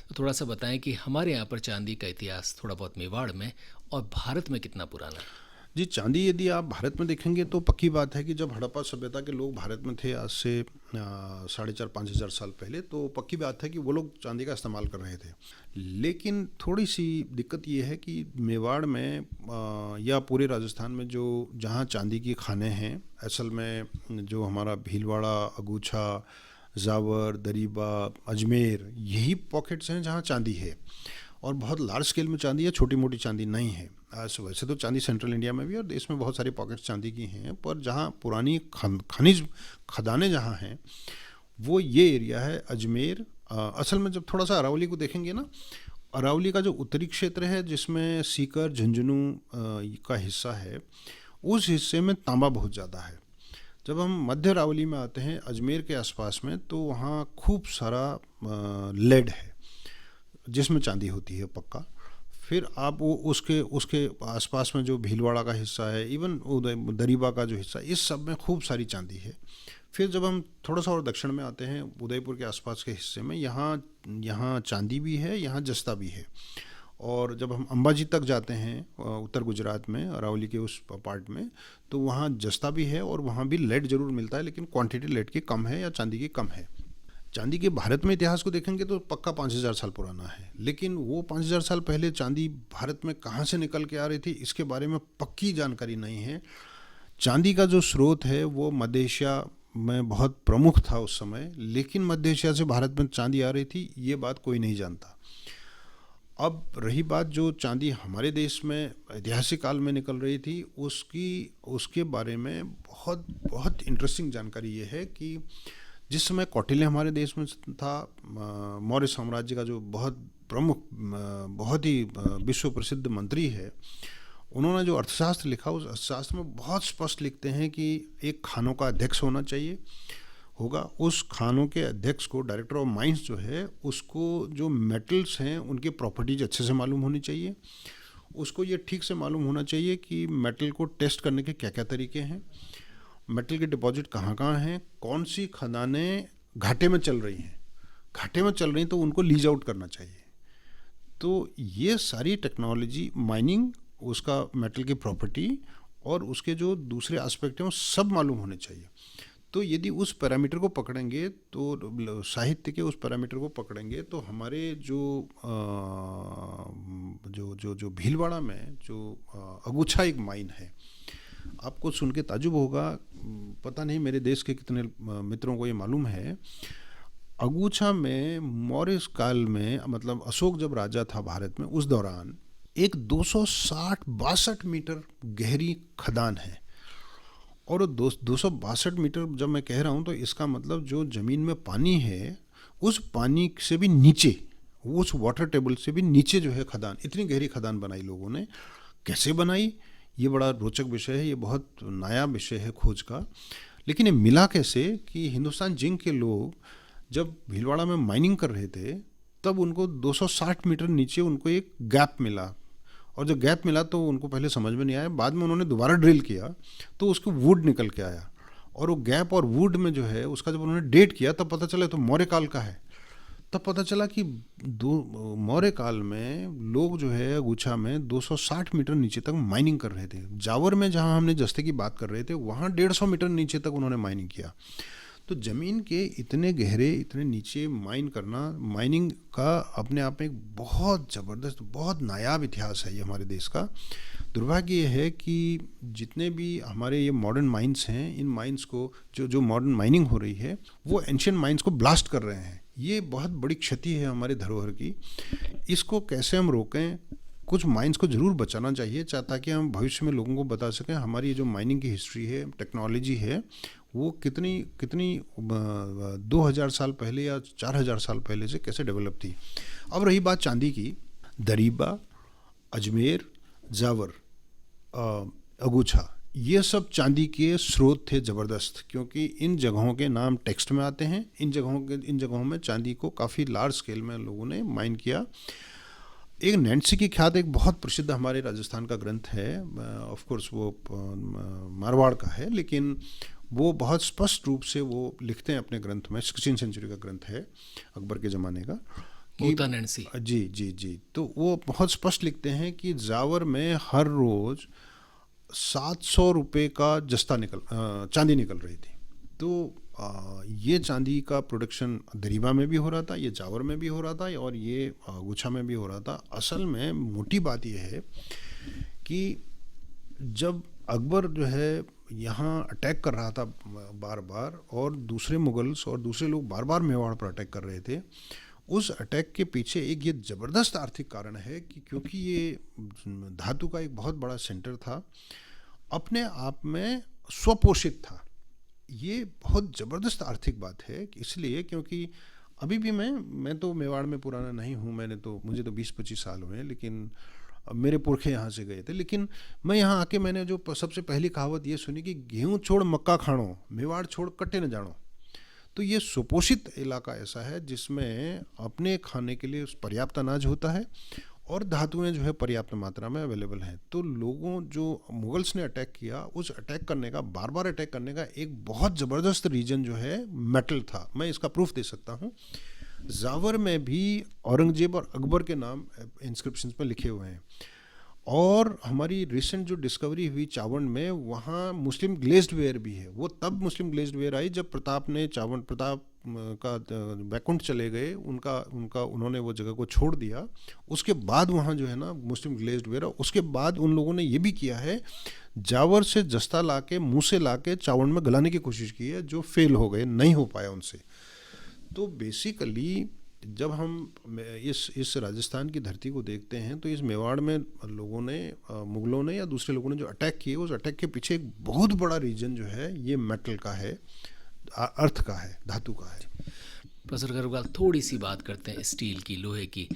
तो थोड़ा सा बताएं कि हमारे यहाँ पर चांदी का इतिहास थोड़ा बहुत मेवाड़ में और भारत में कितना पुराना है। जी, चांदी यदि आप भारत में देखेंगे तो पक्की बात है कि जब हड़प्पा सभ्यता के लोग भारत में थे आज से 4,500-5,000 साल पहले, तो पक्की बात है कि वो लोग चांदी का इस्तेमाल कर रहे थे। लेकिन थोड़ी सी दिक्कत ये है कि मेवाड़ में या पूरे राजस्थान में जो जहाँ चांदी की खानें हैं, असल में जो हमारा भीलवाड़ा, अगूछा, जावर, दरीबा, अजमेर, यही पॉकेट्स हैं जहाँ चांदी है। और बहुत लार्ज स्केल में चांदी है, छोटी मोटी चांदी नहीं है। वैसे तो चांदी सेंट्रल इंडिया में भी और देश में बहुत सारे पॉकेट्स चांदी की हैं, पर जहाँ पुरानी खनिज खदानें जहाँ हैं वो ये एरिया है अजमेर। असल में जब थोड़ा सा अरावली को देखेंगे ना, अरावली का जो उत्तरी क्षेत्र है जिसमें सीकर, झुंझुनू का हिस्सा है, उस हिस्से में तांबा बहुत ज़्यादा है। जब हम मध्य अरावली में आते हैं अजमेर के आसपास में, तो वहाँ खूब सारा लेड है जिसमें चांदी होती है पक्का। फिर आप वो उसके आसपास में जो भीलवाड़ा का हिस्सा है, इवन दरीबा का जो हिस्सा है, इस सब में खूब सारी चांदी है। फिर जब हम थोड़ा सा और दक्षिण में आते हैं उदयपुर के आसपास के हिस्से में, यहाँ चांदी भी है, यहाँ जस्ता भी है। और जब हम अंबाजी तक जाते हैं उत्तर गुजरात में, अरावली के उस पार्ट में, तो वहाँ जस्ता भी है और वहाँ भी लेड ज़रूर मिलता है, लेकिन क्वांटिटी लेड की कम है या चांदी की कम है। चांदी के भारत में इतिहास को देखेंगे तो पक्का 5,000 साल पुराना है, लेकिन वो 5,000 साल पहले चांदी भारत में कहाँ से निकल के आ रही थी इसके बारे में पक्की जानकारी नहीं है। चांदी का जो स्रोत है वो मध्य एशिया में बहुत प्रमुख था उस समय, लेकिन मध्य एशिया से भारत में चांदी आ रही थी ये बात कोई नहीं जानता। अब रही बात जो चांदी हमारे देश में ऐतिहासिक काल में निकल रही थी, उसके बारे में बहुत बहुत इंटरेस्टिंग जानकारी ये है कि जिस समय कौटिल्य हमारे देश में था, मौर्य साम्राज्य का जो बहुत प्रमुख, बहुत ही विश्व प्रसिद्ध मंत्री है, उन्होंने जो अर्थशास्त्र लिखा उस अर्थशास्त्र में बहुत स्पष्ट लिखते हैं कि एक खानों का अध्यक्ष होना चाहिए होगा। उस खानों के अध्यक्ष को, डायरेक्टर ऑफ माइंस जो है, उसको जो मेटल्स हैं उनके प्रॉपर्टीज अच्छे से मालूम होनी चाहिए। उसको ये ठीक से मालूम होना चाहिए कि मेटल को टेस्ट करने के क्या क्या तरीके हैं, मेटल के डिपॉजिट कहाँ कहाँ हैं, कौन सी खदानें घाटे में चल रही हैं, घाटे में चल रही तो उनको लीज आउट करना चाहिए। तो ये सारी टेक्नोलॉजी, माइनिंग, उसका मेटल की प्रॉपर्टी और उसके जो दूसरे एस्पेक्ट हैं वो सब मालूम होने चाहिए। तो यदि उस पैरामीटर को पकड़ेंगे, तो साहित्य के उस पैरामीटर को पकड़ेंगे, तो हमारे जो भीलवाड़ा में जो अगूछा एक माइन है, आपको सुन के ताजुब होगा, पता नहीं मेरे देश के कितने मित्रों को ये मालूम है। अगूछा में मौर्य काल में, मतलब अशोक जब राजा था भारत में, उस दौरान एक 262 मीटर गहरी खदान है। और 262 मीटर जब मैं कह रहा हूँ तो इसका मतलब जो ज़मीन में पानी है उस पानी से भी नीचे, उस वाटर टेबल से भी नीचे जो है खदान, इतनी गहरी खदान बनाई लोगों ने। कैसे बनाई, ये बड़ा रोचक विषय है, ये बहुत नया विषय है खोज का। लेकिन ये मिला कैसे कि हिंदुस्तान जिंक के लोग जब भीलवाड़ा में माइनिंग कर रहे थे तब उनको 260 मीटर नीचे उनको एक गैप मिला, और जब गैप मिला तो उनको पहले समझ में नहीं आया, बाद में उन्होंने दोबारा ड्रिल किया तो उसको वुड निकल के आया, और वो गैप और वुड में जो है उसका जब उन्होंने डेट किया तब पता चला तो मौर्य काल का है। तब पता चला कि मौर्य काल में लोग जो है अगूछा में 260 मीटर नीचे तक माइनिंग कर रहे थे। जावर में जहाँ हमने जस्ते की बात कर रहे थे वहाँ 150 मीटर नीचे तक उन्होंने माइनिंग किया। तो ज़मीन के इतने गहरे, इतने नीचे माइन करना, माइनिंग का अपने आप में एक बहुत ज़बरदस्त, बहुत नायाब इतिहास है ये हमारे देश का। दुर्भाग्य ये है कि जितने भी हमारे ये मॉडर्न माइंस हैं, इन माइंस को जो मॉडर्न माइनिंग हो रही है वो एंशिएंट माइंस को ब्लास्ट कर रहे हैं। ये बहुत बड़ी क्षति है हमारे धरोहर की। इसको कैसे हम रोकें? कुछ माइंस को ज़रूर बचाना चाहिए ताकि हम भविष्य में लोगों को बता सकें हमारी ये जो माइनिंग की हिस्ट्री है, टेक्नोलॉजी है, वो कितनी कितनी 2000 साल पहले या 4000 साल पहले से कैसे डेवलप थी। अब रही बात चांदी की, दरीबा, अजमेर, जावर, अगूछा, ये सब चांदी के स्रोत थे ज़बरदस्त, क्योंकि इन जगहों के नाम टेक्स्ट में आते हैं। इन जगहों में चांदी को काफ़ी लार्ज स्केल में लोगों ने माइन किया। एक नैन्सी की ख्यात एक बहुत प्रसिद्ध हमारे राजस्थान का ग्रंथ है, ऑफ कोर्स वो मारवाड़ का है, लेकिन वो बहुत स्पष्ट रूप से वो लिखते हैं अपने ग्रंथ में, 16वीं सेंचुरी का ग्रंथ है, अकबर के ज़माने का, मूता नैन्सी। जी जी जी। तो वो बहुत स्पष्ट लिखते हैं कि जावर में हर रोज़ 700 रुपये का चांदी निकल रही थी। तो ये चांदी का प्रोडक्शन दरीबा में भी हो रहा था, ये जावर में भी हो रहा था, और ये गुच्छा में भी हो रहा था। असल में मोटी बात यह है कि जब अकबर जो है यहाँ अटैक कर रहा था बार बार, और दूसरे मुगल्स और दूसरे लोग बार बार मेवाड़ पर अटैक कर रहे थे, उस अटैक के पीछे एक ये ज़बरदस्त आर्थिक कारण है कि क्योंकि ये धातु का एक बहुत बड़ा सेंटर था, अपने आप में स्वपोषित था। ये बहुत ज़बरदस्त आर्थिक बात है, इसलिए क्योंकि अभी भी मैं तो मेवाड़ में पुराना नहीं हूँ, मुझे तो 20-25 साल हुए हैं, लेकिन मेरे पुरखे यहाँ से गए थे। लेकिन मैं यहाँ आके मैंने जो सबसे पहली कहावत ये सुनी कि गेहूँ छोड़ मक्का खाणो, मेवाड़ छोड़ कट्टे न जानो। तो ये सुपोषित इलाका ऐसा है जिसमें अपने खाने के लिए पर्याप्त अनाज होता है और धातुएं जो है पर्याप्त मात्रा में अवेलेबल हैं। तो लोगों जो मुगल्स ने अटैक किया, उस अटैक करने का, बार बार अटैक करने का एक बहुत ज़बरदस्त रीजन जो है मेटल था। मैं इसका प्रूफ दे सकता हूँ। जावर में भी औरंगजेब और अकबर के नाम इंस्क्रिप्शंस में लिखे हुए हैं, और हमारी रिसेंट जो डिस्कवरी हुई चावंड में, वहाँ मुस्लिम ग्लेज्ड वेयर भी है। वो तब मुस्लिम ग्लेज्ड वेयर आई जब प्रताप का वैकुंठ चले गए, उन्होंने वो जगह को छोड़ दिया। उसके बाद वहाँ जो है ना मुस्लिम ग्लेज्ड वेयर, उसके बाद उन लोगों ने ये भी किया है, जावर से जस्ता लाके मूसे लाके चावंड में गलाने की कोशिश की है, जो फेल हो गए, नहीं हो पाया उनसे। तो बेसिकली जब हम इस राजस्थान की धरती को देखते हैं, तो इस मेवाड़ में लोगों ने, मुगलों ने या दूसरे लोगों ने जो अटैक किए, उस अटैक के पीछे एक बहुत बड़ा रीजन जो है ये मेटल का है, अर्थ का है, धातु का है। प्रोफेसर खरकवाल, थोड़ी सी बात करते हैं स्टील की, लोहे की।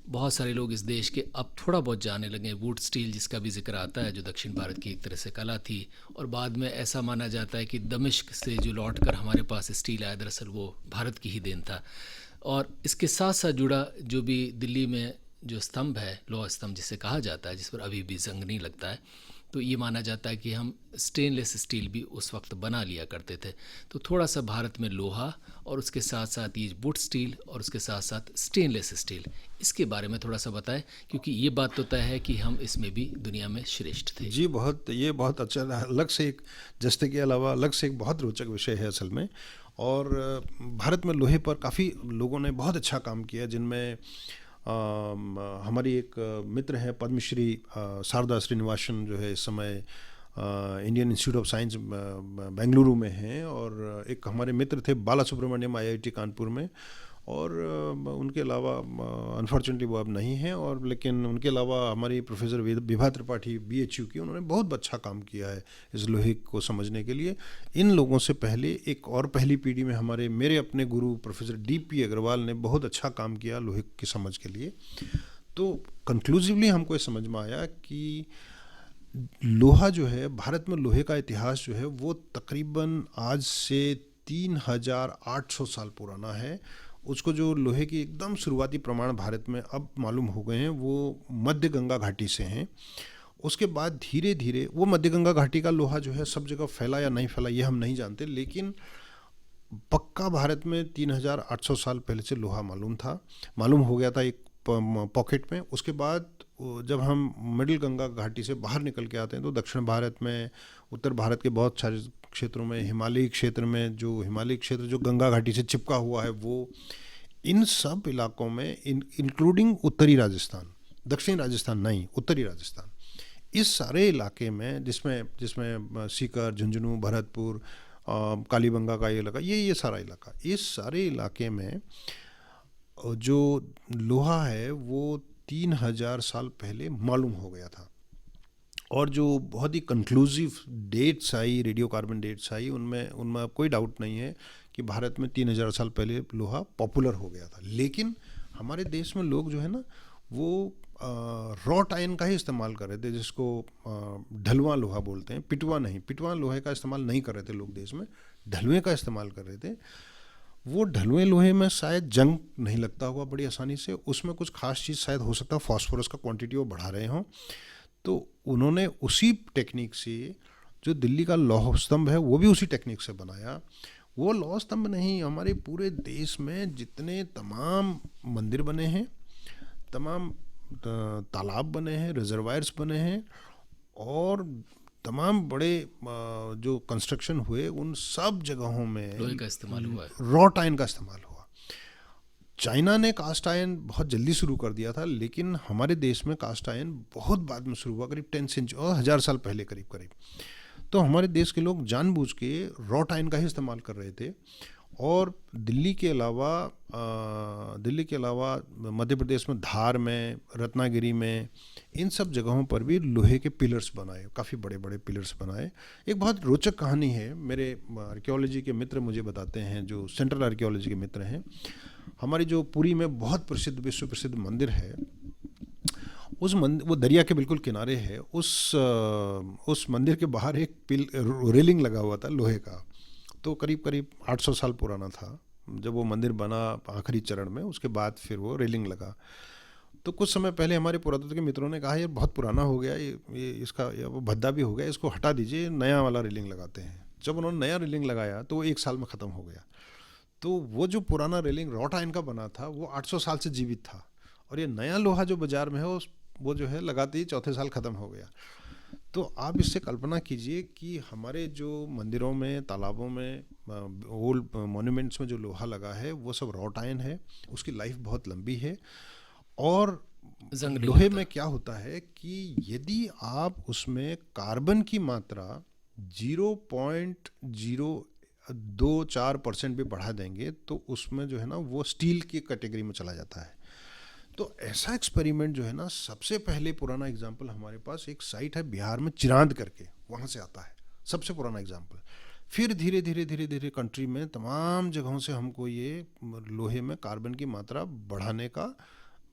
बहुत सारे लोग इस देश के अब थोड़ा बहुत जाने लगे। वुड स्टील जिसका भी जिक्र आता है, जो दक्षिण भारत की एक तरह से कला थी, और बाद में ऐसा माना जाता है कि दमिश्क से जो लौट कर हमारे पास स्टील आया, दरअसल वो भारत की ही देन था। और इसके साथ साथ जुड़ा जो भी दिल्ली में जो स्तंभ है, लौह स्तंभ जिसे कहा जाता है, जिस पर अभी भी जंग नहीं लगता है, तो ये माना जाता है कि हम स्टेनलेस स्टील भी उस वक्त बना लिया करते थे। तो थोड़ा सा भारत में लोहा और उसके साथ साथ ये वुड स्टील और उसके साथ साथ स्टेनलेस स्टील, इसके बारे में थोड़ा सा बताएं, क्योंकि ये बात तो तय है कि हम इसमें भी दुनिया में श्रेष्ठ थे। जी, ये बहुत अच्छा, अलग से एक जस्ते के अलावा अलग से एक बहुत रोचक विषय है असल में। और भारत में लोहे पर काफ़ी लोगों ने बहुत अच्छा काम किया, जिनमें हमारी एक मित्र हैं पद्मश्री शारदा श्रीनिवासन, जो है इस समय Indian institute of science Bengaluru में हैं, और एक हमारे मित्र थे बाला सुब्रमण्यम IIT कानपुर में, और उनके अलावा अनफॉर्चुनेटली वो अब नहीं हैं, और लेकिन उनके अलावा हमारी प्रोफेसर विभा त्रिपाठी BHU की, उन्होंने बहुत अच्छा काम किया है इस लोहे को समझने के लिए। इन लोगों से पहले एक और पहली पीढ़ी में मेरे अपने गुरु प्रोफेसर DP अग्रवाल ने बहुत अच्छा काम किया लोहे की समझ के लिए। तो कंक्लूसिवली हमको ये समझ में आया कि लोहा जो है, भारत में लोहे का इतिहास जो है वो तकरीबन आज से 3800 साल पुराना है। उसको जो लोहे की एकदम शुरुआती प्रमाण भारत में अब मालूम हो गए हैं, वो मध्य गंगा घाटी से हैं। उसके बाद धीरे धीरे वो मध्य गंगा घाटी का लोहा जो है सब जगह फैला या नहीं फैला ये हम नहीं जानते, लेकिन पक्का भारत में 3800 साल पहले से लोहा मालूम हो गया था एक पॉकेट में। उसके बाद जब हम मिडिल गंगा घाटी से बाहर निकल के आते हैं, तो दक्षिण भारत में, उत्तर भारत के बहुत सारे क्षेत्रों में, हिमालयी क्षेत्र जो गंगा घाटी से चिपका हुआ है, वो इन सब इलाकों में, इंक्लूडिंग उत्तरी राजस्थान, दक्षिणी राजस्थान नहीं, उत्तरी राजस्थान, इस सारे इलाके में, जिसमें सीकर, झुंझुनू, भरतपुर, कालीबंगा का ये इलाका, ये सारा इलाका, इस सारे इलाके में जो लोहा है वो 3000 साल पहले मालूम हो गया था। और जो बहुत ही conclusive dates I, radiocarbon dates I, उनमें उनमें कोई डाउट नहीं है कि भारत में 3000 साल पहले लोहा पॉपुलर हो गया था। लेकिन हमारे देश में लोग जो है ना वो रॉट आयन का ही इस्तेमाल कर रहे थे, जिसको ढलुआ लोहा बोलते हैं, पिटवा नहीं। पिटवा लोहे का इस्तेमाल नहीं कर रहे थे लोग देश में, ढलुए का इस्तेमाल कर रहे थे। वो ढलुए लोहे में शायद जंग नहीं लगता होगा बड़ी आसानी से, उसमें कुछ खास चीज़ शायद हो सकता है, फॉस्फोरस का क्वांटिटी वो बढ़ा रहे हों। तो उन्होंने उसी टेक्निक से जो दिल्ली का लौह स्तंभ है वो भी उसी टेक्निक से बनाया। वो लौह स्तंभ नहीं, हमारे पूरे देश में जितने तमाम मंदिर बने हैं, तमाम तालाब बने हैं, रिजर्वायर्स बने हैं, और तमाम बड़े जो कंस्ट्रक्शन हुए उन सब जगहों में लोहे का इस्तेमाल हुआ है। रॉट आयन का इस्तेमाल हुआ। चाइना ने कास्ट आयन बहुत जल्दी शुरू कर दिया था, लेकिन हमारे देश में कास्ट आयन बहुत बाद में शुरू हुआ, करीब 10 सेंचुरी और 1000 साल पहले करीब करीब। तो हमारे देश के लोग जानबूझ के रॉट आयन का ही इस्तेमाल कर रहे थे। और दिल्ली के अलावा मध्य प्रदेश में धार में, रत्नागिरी में, इन सब जगहों पर भी लोहे के पिलर्स बनाए, काफ़ी बड़े बड़े पिलर्स बनाए। एक बहुत रोचक कहानी है, मेरे आर्कियोलॉजी के मित्र मुझे बताते हैं, जो सेंट्रल आर्कियोलॉजी के मित्र हैं। हमारी जो पुरी में बहुत प्रसिद्ध, विश्व प्रसिद्ध मंदिर है, उस मंदिर, वो दरिया के बिल्कुल किनारे है, उस मंदिर के बाहर एक रेलिंग लगा हुआ था लोहे का। तो करीब करीब 800 साल पुराना था जब वो मंदिर बना आखिरी चरण में, उसके बाद फिर वो रेलिंग लगा। तो कुछ समय पहले हमारे पुरातत्व के मित्रों ने कहा ये बहुत पुराना हो गया, ये वो भद्दा भी हो गया, इसको हटा दीजिए, नया वाला रेलिंग लगाते हैं। जब उन्होंने नया रेलिंग लगाया तो वो 1 साल में ख़त्म हो गया। तो वो जो पुराना रेलिंग रॉट आयन का बना था वो 800 साल से जीवित था, और ये नया लोहा जो बाज़ार में है वो जो है लगाते ही चौथे साल ख़त्म हो गया। तो आप इससे कल्पना कीजिए कि हमारे जो मंदिरों में, तालाबों में, ओल्ड मॉन्यूमेंट्स में जो लोहा लगा है वो सब रॉट आयन है, उसकी लाइफ बहुत लंबी है। और लोहे में क्या होता है कि यदि आप उसमें कार्बन की मात्रा 0.024% भी बढ़ा देंगे तो उसमें जो है ना वो स्टील की कैटेगरी में चला जाता है। तो ऐसा एक्सपेरिमेंट जो है ना, सबसे पहले पुराना एग्जाम्पल हमारे पास एक साइट है बिहार में, चिरांद करके, वहाँ से आता है सबसे पुराना एग्जाम्पल। फिर धीरे धीरे धीरे धीरे कंट्री में तमाम जगहों से हमको ये लोहे में कार्बन की मात्रा बढ़ाने का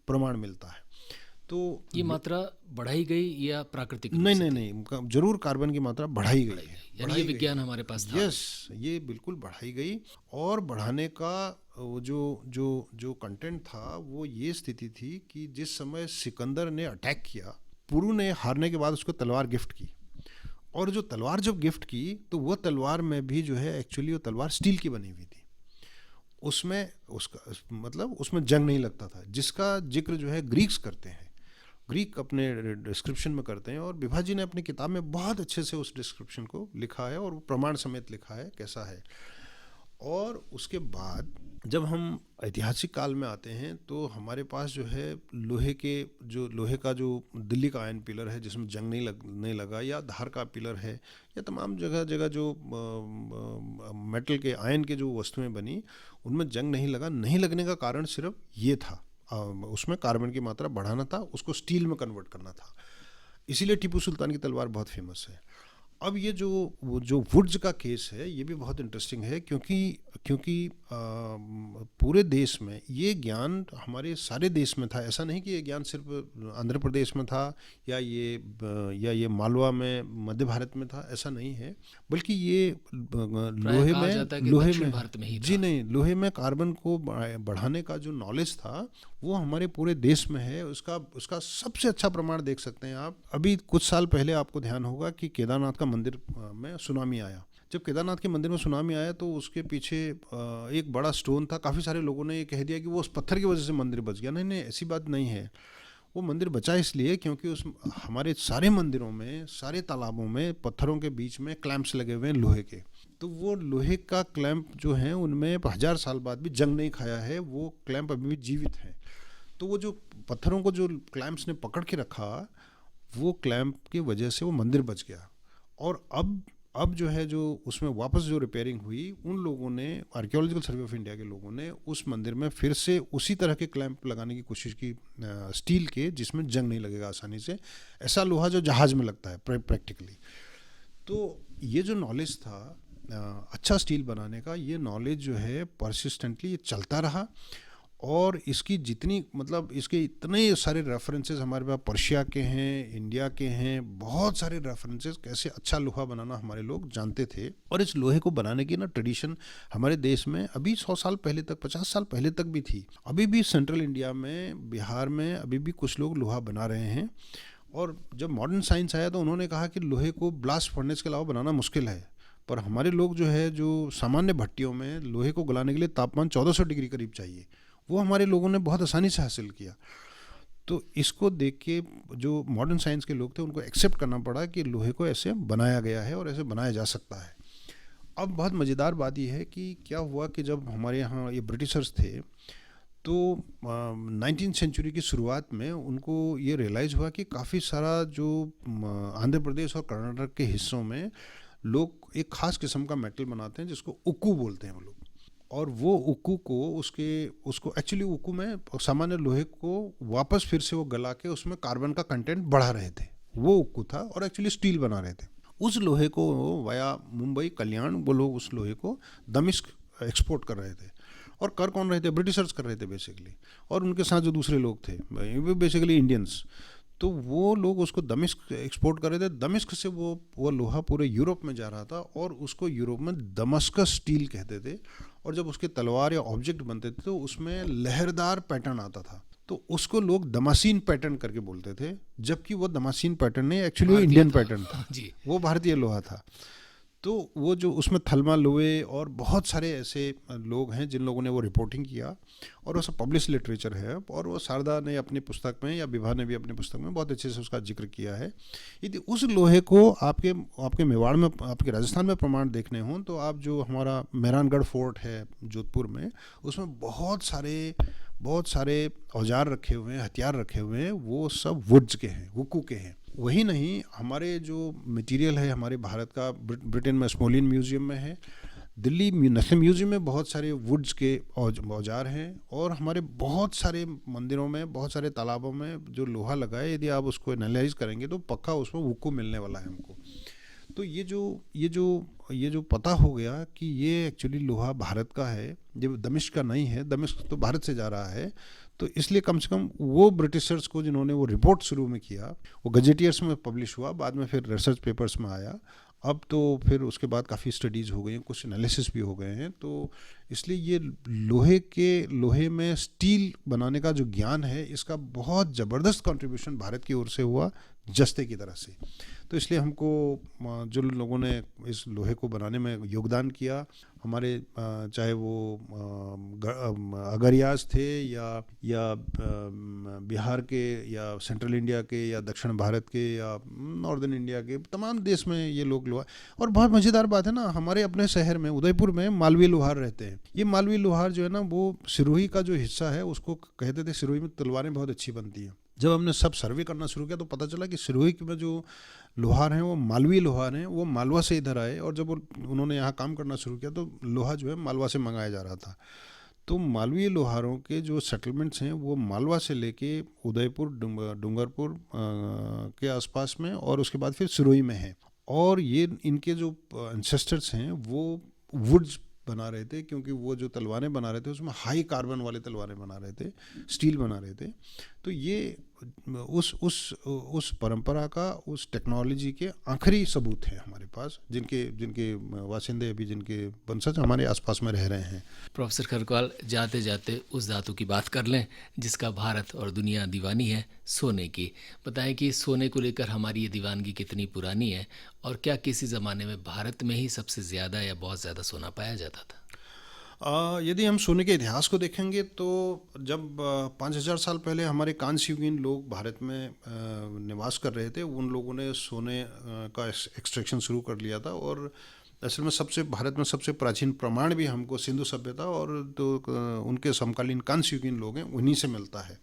प्रमाण मिलता है। तो ये मात्रा बढ़ाई गई या प्राकृतिक? नहीं, जरूर कार्बन की मात्रा बढ़ाई गई है। यानी ये विज्ञान हमारे पास था। यस, ये बिल्कुल बढ़ाई गई। और बढ़ाने का जो कंटेंट था वो ये स्थिति थी कि जिस समय सिकंदर ने अटैक किया, पुरु ने हारने के बाद उसको तलवार गिफ्ट की, और जो तलवार जब गिफ्ट की तो वो तलवार में भी जो है एक्चुअली वो तलवार स्टील की बनी हुई थी। उसमें उसका मतलब उसमें जंग नहीं लगता था, जिसका जिक्र जो है ग्रीक्स करते हैं, ग्रीक अपने डिस्क्रिप्शन में करते हैं। और विभा जी ने अपनी किताब में बहुत अच्छे से उस डिस्क्रिप्शन को लिखा है, और प्रमाण समेत लिखा है कैसा है। और उसके बाद जब हम ऐतिहासिक काल में आते हैं तो हमारे पास जो है लोहे का जो दिल्ली का आयन पिलर है जिसमें जंग नहीं लगा, या धार का पिलर है, या तमाम जगह जो मेटल के आयन के जो वस्तुएं बनी उनमें जंग नहीं लगने का कारण सिर्फ ये था, उसमें कार्बन की मात्रा बढ़ाना था, उसको स्टील में कन्वर्ट करना था। इसीलिए टीपू सुल्तान की तलवार बहुत फेमस है। अब ये जो वुड्स का केस है ये भी बहुत इंटरेस्टिंग है, क्योंकि पूरे देश में ये ज्ञान हमारे सारे देश में था। ऐसा नहीं कि ये ज्ञान सिर्फ आंध्र प्रदेश में था या ये मालवा में, मध्य भारत में था, ऐसा नहीं है। बल्कि ये लोहे में भारत में ही था। जी नहीं, लोहे में कार्बन को बढ़ाने का जो नॉलेज था वो हमारे पूरे देश में है। उसका सबसे अच्छा प्रमाण देख सकते हैं आप। अभी कुछ साल पहले आपको ध्यान होगा कि केदारनाथ का मंदिर में सुनामी आया। जब केदारनाथ के मंदिर में सुनामी आया तो उसके पीछे एक बड़ा स्टोन था। काफ़ी सारे लोगों ने ये कह दिया कि वो उस पत्थर की वजह से मंदिर बच गया। नहीं, ऐसी बात नहीं है। वो मंदिर बचा इसलिए क्योंकि हमारे सारे मंदिरों में, सारे तालाबों में पत्थरों के बीच में क्लैंप्स लगे हुए हैं लोहे के। तो वो लोहे का क्लैंप जो है उनमें 1000 साल बाद भी जंग नहीं खाया है, वो क्लैंप अभी भी जीवित है। तो वो जो पत्थरों को जो क्लैंप्स ने पकड़ के रखा, वो क्लैंप की वजह से वो मंदिर बच गया। और अब अब जो है, जो उसमें वापस जो रिपेयरिंग हुई, उन लोगों ने, आर्कियोलॉजिकल सर्वे ऑफ इंडिया के लोगों ने उस मंदिर में फिर से उसी तरह के क्लैंप लगाने की कोशिश की, स्टील के, जिसमें जंग नहीं लगेगा आसानी से, ऐसा लोहा जो जहाज़ में लगता है प्रैक्टिकली। तो ये जो नॉलेज था अच्छा स्टील बनाने का, ये नॉलेज जो है परसिस्टेंटली ये चलता रहा, और इसकी जितनी, मतलब इसके इतने सारे रेफरेंसेस हमारे पास पर्शिया के हैं, इंडिया के हैं, बहुत सारे रेफरेंसेस, कैसे अच्छा लोहा बनाना हमारे लोग जानते थे। और इस लोहे को बनाने की ना ट्रेडिशन हमारे देश में अभी 100 साल पहले तक, 50 साल पहले तक भी थी। अभी भी सेंट्रल इंडिया में, बिहार में अभी भी कुछ लोग लोहा बना रहे हैं। और जब मॉडर्न साइंस आया तो उन्होंने कहा कि लोहे को ब्लास्ट फर्नेस के अलावा बनाना मुश्किल है, पर हमारे लोग जो है, जो सामान्य भट्टियों में लोहे को गलाने के लिए तापमान 1400 डिग्री करीब चाहिए, वो हमारे लोगों ने बहुत आसानी से हासिल किया। तो इसको देख के जो मॉडर्न साइंस के लोग थे, उनको एक्सेप्ट करना पड़ा कि लोहे को ऐसे बनाया गया है और ऐसे बनाया जा सकता है। अब बहुत मज़ेदार बात यह है कि क्या हुआ कि जब हमारे यहाँ ये ब्रिटिशर्स थे, तो 19th सेंचुरी की शुरुआत में उनको ये रियलाइज़ हुआ कि काफ़ी सारा जो आंध्र प्रदेश और कर्नाटक के हिस्सों में लोग एक ख़ास किस्म का मेटल बनाते हैं जिसको उक्कू बोलते हैं वो लोग। और वो उक्कू को उसको एक्चुअली उक्कू में सामान्य लोहे को वापस फिर से वो गला के उसमें कार्बन का कंटेंट बढ़ा रहे थे, वो उक्कू था, और एक्चुअली स्टील बना रहे थे। उस लोहे को वाया मुंबई, कल्याण, वो लोग उस लोहे को दमिश्क एक्सपोर्ट कर रहे थे। और कर कौन रहे थे? ब्रिटिशर्स कर रहे थे बेसिकली, और उनके साथ जो दूसरे लोग थे वो बेसिकली इंडियंस। तो वो लोग उसको दमिश्क एक्सपोर्ट कर रहे थे। दमिश्क से वो लोहा पूरे यूरोप में जा रहा था, और उसको यूरोप में दमस्कस स्टील कहते थे। और जब उसके तलवार या ऑब्जेक्ट बनते थे तो उसमें लहरदार पैटर्न आता था, तो उसको लोग दमासीन पैटर्न करके बोलते थे, जबकि वो दमासीन पैटर्न नहीं, एक्चुअली वो इंडियन पैटर्न था जी, वो भारतीय लोहा था। तो वो जो उसमें थलमा लोए और बहुत सारे ऐसे लोग हैं जिन लोगों ने वो रिपोर्टिंग किया, और वो सब पब्लिश लिटरेचर है। और वो शारदा ने अपनी पुस्तक में, या विभा ने भी अपनी पुस्तक में बहुत अच्छे से उसका जिक्र किया है। यदि उस लोहे को आपके मेवाड़ में, आपके राजस्थान में प्रमाण देखने हों, तो आप जो हमारा मेहरानगढ़ फोर्ट है जोधपुर में, उसमें बहुत सारे औजार रखे हुए हैं, हथियार रखे हुए हैं, वो सब वुड्स के हैं, हुक्कू के हैं। वही नहीं, हमारे जो मटेरियल है हमारे भारत का, ब्रिटेन में स्मोलिन म्यूज़ियम में है, दिल्ली नेशनल म्यूज़ियम में बहुत सारे वुड्स के औजार हैं, और हमारे बहुत सारे मंदिरों में, बहुत सारे तालाबों में जो लोहा लगा है, यदि आप उसको एनालाइज करेंगे तो पक्का उसमें हुक्कू मिलने वाला है हमको। तो ये जो पता हो गया कि ये एक्चुअली लोहा भारत का है, जब दमिश्क का नहीं है, दमिश्क तो भारत से जा रहा है। तो इसलिए कम से कम वो ब्रिटिशर्स को, जिन्होंने वो रिपोर्ट शुरू में किया, वो गजेटियर्स में पब्लिश हुआ, बाद में फिर रिसर्च पेपर्स में आया, अब तो फिर उसके बाद काफ़ी स्टडीज़ हो गई हैं, कुछ एनालिसिस भी हो गए हैं। तो इसलिए ये लोहे में स्टील बनाने का जो ज्ञान है, इसका बहुत ज़बरदस्त कंट्रीब्यूशन भारत की ओर से हुआ, जस्ते की तरह से। तो इसलिए हमको, जो लोगों ने इस लोहे को बनाने में योगदान किया, हमारे चाहे वो अगरियाज थे, या बिहार के, या सेंट्रल इंडिया के, या दक्षिण भारत के, या नॉर्दर्न इंडिया के, तमाम देश में ये लोग लोहा। और बहुत मज़ेदार बात है ना, हमारे अपने शहर में, उदयपुर में, मालवीय लोहार रहते हैं। ये मालवीय लोहार जो है ना, वो सिरोही का जो हिस्सा है उसको कहते थे, सिरोही में तलवारें बहुत अच्छी बनती हैं। जब हमने सब सर्वे करना शुरू किया तो पता चला कि सिरोही में जो लोहार हैं वो मालवीय लोहार हैं, वो मालवा से इधर आए, और जब उन्होंने यहाँ काम करना शुरू किया तो लोहा जो है मालवा से मंगाया जा रहा था। तो मालवीय लोहारों के जो सेटलमेंट्स हैं वो मालवा से लेके उदयपुर, डूंगरपुर के आसपास में, और उसके बाद फिर सिरोही में है। और ये इनके जो एंसेस्टर्स हैं वो वुड्स बना रहे थे, क्योंकि वो जो तलवारें बना रहे थे उसमें हाई कार्बन वाले तलवारें बना रहे थे, स्टील बना रहे थे। तो ये उस परंपरा का, उस टेक्नोलॉजी के आखिरी सबूत हैं हमारे पास, जिनके वासिंदे अभी, जिनके वंशज हमारे आसपास में रह रहे हैं। प्रोफेसर खरकवाल, जाते जाते उस धातु की बात कर लें जिसका भारत और दुनिया दीवानी है, सोने की। बताएं कि सोने को लेकर हमारी ये दीवानगी कितनी पुरानी है, और क्या किसी ज़माने में भारत में ही सबसे ज़्यादा या बहुत ज़्यादा सोना पाया जाता था? यदि हम सोने के इतिहास को देखेंगे तो जब 5000 साल पहले हमारे कांस्ययुगीन लोग भारत में निवास कर रहे थे, उन लोगों ने सोने का एक्सट्रैक्शन शुरू कर लिया था। और असल में भारत में सबसे प्राचीन प्रमाण भी हमको सिंधु सभ्यता और तो उनके समकालीन कांस्ययुगीन लोग हैं उन्हीं से मिलता है।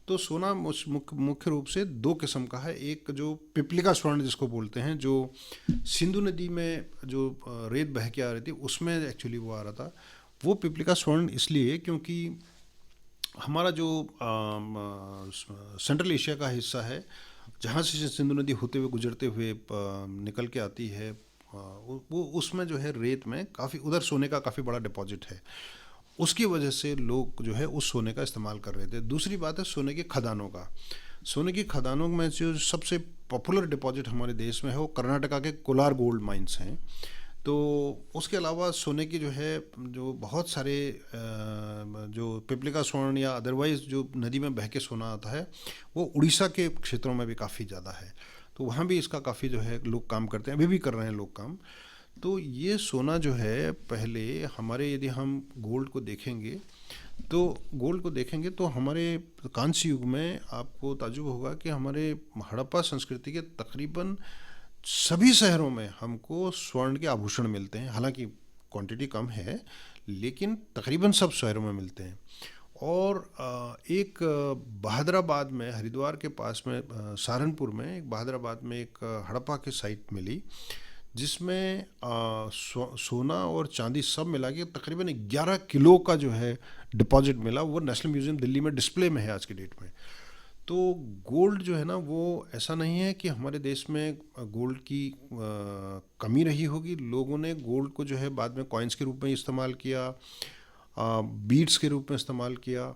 तो सोना मुख्य रूप से दो किस्म का है। एक जो पिपलिका स्वर्ण जिसको बोलते हैं, जो सिंधु नदी में जो रेत बह के आ रही थी उसमें एक्चुअली वो आ रहा था। वो पिपलिका स्वर्ण इसलिए क्योंकि हमारा जो सेंट्रल एशिया का हिस्सा है, जहाँ से सिंधु नदी होते हुए गुजरते हुए निकल के आती है, वो उसमें जो है रेत में काफ़ी उधर सोने का काफ़ी बड़ा डिपॉजिट है। उसकी वजह से लोग जो है उस सोने का इस्तेमाल कर रहे थे। दूसरी बात है सोने की खदानों का। सोने की खदानों में जो सबसे पॉपुलर डिपॉजिट हमारे देश में है वो कर्नाटका के कोलार गोल्ड माइंस हैं। तो उसके अलावा सोने की जो है जो बहुत सारे जो पिपलिका स्वर्ण या अदरवाइज़ जो नदी में बह के सोना आता है वो उड़ीसा के क्षेत्रों में भी काफ़ी ज़्यादा है। तो वहाँ भी इसका काफ़ी जो है लोग काम करते हैं, अभी भी कर रहे हैं लोग काम। तो ये सोना जो है पहले हमारे, यदि हम गोल्ड को देखेंगे तो हमारे कांस्य युग में आपको ताज्जुब होगा कि हमारे हड़प्पा संस्कृति के तकरीबन सभी शहरों में हमको स्वर्ण के आभूषण मिलते हैं। हालांकि क्वांटिटी कम है लेकिन तकरीबन सब शहरों में मिलते हैं। और एक बहादुराबाद में, हरिद्वार के पास में सहारनपुर में एक बहादुराबाद में एक हड़प्पा की साइट मिली जिसमें सोना और चांदी सब मिला के तकरीबन 11 किलो का जो है डिपॉजिट मिला। वो नेशनल म्यूज़ियम दिल्ली में डिस्प्ले में है आज की डेट में। तो गोल्ड जो है ना, वो ऐसा नहीं है कि हमारे देश में गोल्ड की कमी रही होगी। लोगों ने गोल्ड को जो है बाद में कॉइन्स के रूप में इस्तेमाल किया, बीड्स के रूप में इस्तेमाल किया।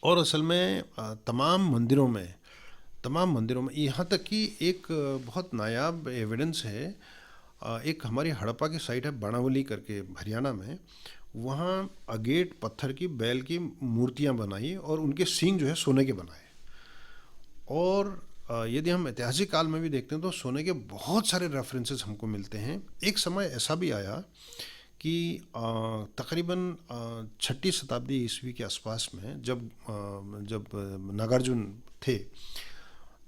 और असल में तमाम मंदिरों में यहाँ तक कि एक बहुत नायाब एविडेंस है। एक हमारी हड़प्पा की साइट है बाणावली करके हरियाणा में, वहाँ अगेट पत्थर की बैल की मूर्तियाँ बनाई और उनके सींग जो है सोने के बनाए। और यदि हम ऐतिहासिक काल में भी देखते हैं तो सोने के बहुत सारे रेफरेंसेस हमको मिलते हैं। एक समय ऐसा भी आया कि तकरीबन 6वीं शताब्दी ईस्वी के आसपास में जब नागार्जुन थे,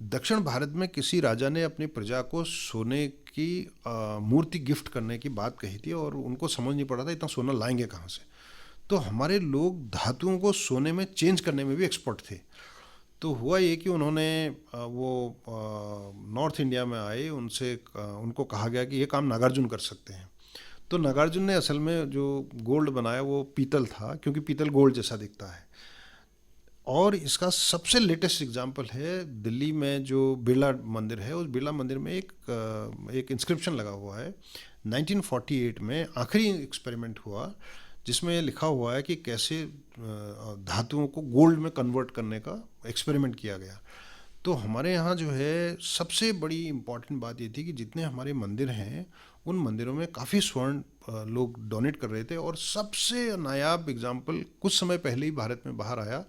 दक्षिण भारत में किसी राजा ने अपनी प्रजा को सोने की मूर्ति गिफ्ट करने की बात कही थी और उनको समझ नहीं पड़ा था इतना सोना लाएंगे कहाँ से। तो हमारे लोग धातुओं को सोने में चेंज करने में भी एक्सपर्ट थे। तो हुआ ये कि उन्होंने नॉर्थ इंडिया में आए, उनको कहा गया कि ये काम नागार्जुन कर सकते हैं। तो नागार्जुन ने असल में जो गोल्ड बनाया वो पीतल था, क्योंकि पीतल गोल्ड जैसा दिखता है। और इसका सबसे लेटेस्ट एग्जांपल है दिल्ली में जो बिरला मंदिर है। उस बिरला मंदिर में एक इंस्क्रिप्शन लगा हुआ है। 1948 में आखिरी एक्सपेरिमेंट हुआ जिसमें लिखा हुआ है कि कैसे धातुओं को गोल्ड में कन्वर्ट करने का एक्सपेरिमेंट किया गया। तो हमारे यहाँ जो है सबसे बड़ी इम्पॉर्टेंट बात ये थी कि जितने हमारे मंदिर हैं उन मंदिरों में काफ़ी स्वर्ण लोग डोनेट कर रहे थे। और सबसे नायाब एग्जाम्पल कुछ समय पहले ही भारत में बाहर आया,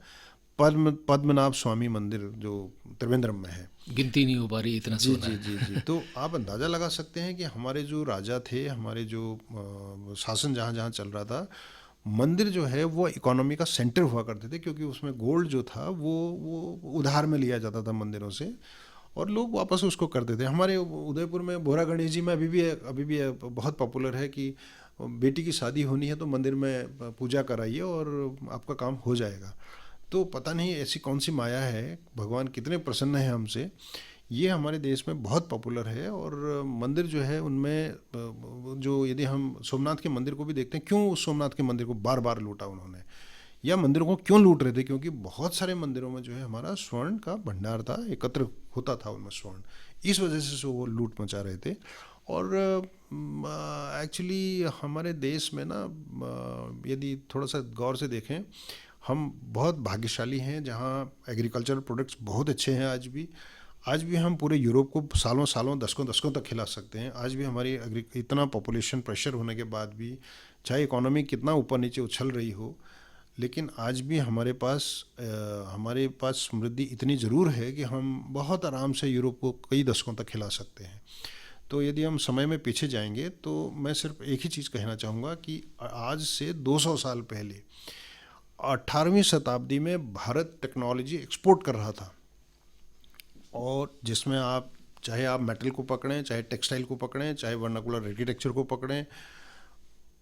पद्मनाभ स्वामी मंदिर जो त्रिवेंद्रम में है। गिनती नहीं हो पा रही इतना सोना है। जी। तो आप अंदाज़ा लगा सकते हैं कि हमारे जो राजा थे, हमारे जो शासन जहाँ जहाँ चल रहा था, मंदिर जो है वो इकोनॉमी का सेंटर हुआ करते थे, क्योंकि उसमें गोल्ड जो था वो उधार में लिया जाता था मंदिरों से और लोग वापस उसको करते थे। हमारे उदयपुर में बोरा गणेश जी में अभी भी बहुत पॉपुलर है कि बेटी की शादी होनी है तो मंदिर में पूजा कराइए और आपका काम हो जाएगा। तो पता नहीं ऐसी कौन सी माया है, भगवान कितने प्रसन्न हैं हमसे। ये हमारे देश में बहुत पॉपुलर है। और मंदिर जो है उनमें जो, यदि हम सोमनाथ के मंदिर को भी देखते हैं, क्यों सोमनाथ के मंदिर को बार बार लूटा उन्होंने, या मंदिरों को क्यों लूट रहे थे? क्योंकि बहुत सारे मंदिरों में जो है हमारा स्वर्ण का भंडार था, एकत्र होता था उनमें स्वर्ण, इस वजह से वो लूट मचा रहे थे। और एक्चुअली हमारे देश में ना, यदि थोड़ा सा गौर से देखें, हम बहुत भाग्यशाली हैं जहाँ एग्रीकल्चरल प्रोडक्ट्स बहुत अच्छे हैं। आज भी हम पूरे यूरोप को सालों दशकों तक खिला सकते हैं। आज भी हमारी इतना पॉपुलेशन प्रेशर होने के बाद भी, चाहे इकोनॉमी कितना ऊपर नीचे उछल रही हो, लेकिन आज भी हमारे पास समृद्धि इतनी ज़रूर है कि हम बहुत आराम से यूरोप को कई दशकों तक खिला सकते हैं। तो यदि हम समय में पीछे जाएंगे तो मैं सिर्फ एक ही चीज़ कहना चाहूँगा कि आज से 200 साल पहले 18वीं शताब्दी में भारत टेक्नोलॉजी एक्सपोर्ट कर रहा था। और जिसमें चाहे आप मेटल को पकड़ें, चाहे टेक्सटाइल को पकड़ें, चाहे वर्नाकुलर आर्किटेक्चर को पकड़ें,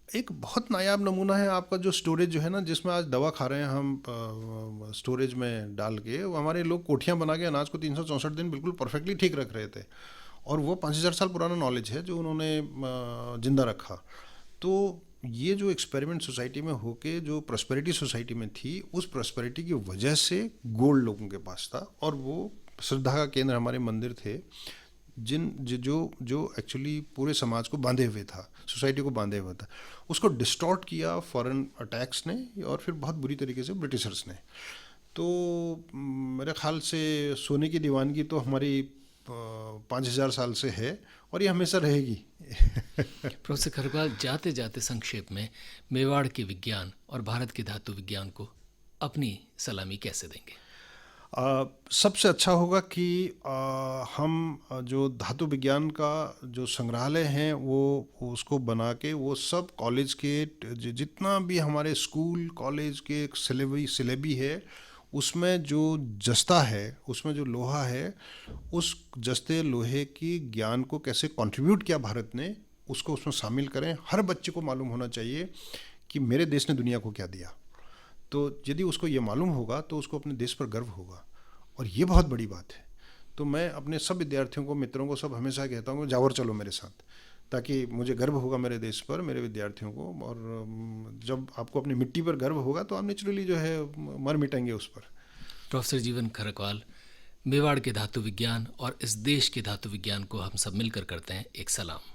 एक बहुत नायाब नमूना है आपका जो स्टोरेज जो है ना, जिसमें आज दवा खा रहे हैं हम स्टोरेज में डाल के। वो हमारे लोग कोठियाँ बना के अनाज को 364 दिन बिल्कुल परफेक्टली ठीक रख रहे थे, और वो 5000 साल पुराना नॉलेज है जो उन्होंने जिंदा रखा। तो ये जो एक्सपेरिमेंट सोसाइटी में होके जो प्रॉस्पेरिटी सोसाइटी में थी, उस प्रॉस्पेरिटी की वजह से गोल्ड लोगों के पास था, और वो श्रद्धा का केंद्र हमारे मंदिर थे, जो जो एक्चुअली पूरे समाज को बांधे हुए था, सोसाइटी को बांधे हुआ था। उसको डिस्टॉर्ट किया फॉरेन अटैक्स ने, और फिर बहुत बुरी तरीके से ब्रिटिशर्स ने। तो मेरे ख्याल से सोने की दीवानगी तो हमारी 5000 साल से है, और ये हमेशा रहेगी। प्रोफेसर खरगवाल, जाते जाते संक्षेप में मेवाड़ के विज्ञान और भारत के धातु विज्ञान को अपनी सलामी कैसे देंगे? सबसे अच्छा होगा कि हम जो धातु विज्ञान का जो संग्रहालय हैं वो उसको बना के, वो सब कॉलेज के जितना भी हमारे स्कूल कॉलेज के सिलेबी है, उसमें जो जस्ता है, उसमें जो लोहा है, उस जस्ते लोहे की ज्ञान को कैसे कंट्रीब्यूट किया भारत ने, उसको उसमें शामिल करें। हर बच्चे को मालूम होना चाहिए कि मेरे देश ने दुनिया को क्या दिया। तो यदि उसको ये मालूम होगा तो उसको अपने देश पर गर्व होगा, और ये बहुत बड़ी बात है। तो मैं अपने सब विद्यार्थियों को, मित्रों को, सब हमेशा कहता हूँ जावर चलो मेरे साथ, ताकि मुझे गर्व होगा मेरे देश पर, मेरे विद्यार्थियों को। और जब आपको अपनी मिट्टी पर गर्व होगा तो आप नेचुरली जो है मर मिटेंगे उस पर। प्रोफेसर जीवन खरकवाल, मेवाड़ के धातु विज्ञान और इस देश के धातु विज्ञान को हम सब मिलकर करते हैं एक सलाम।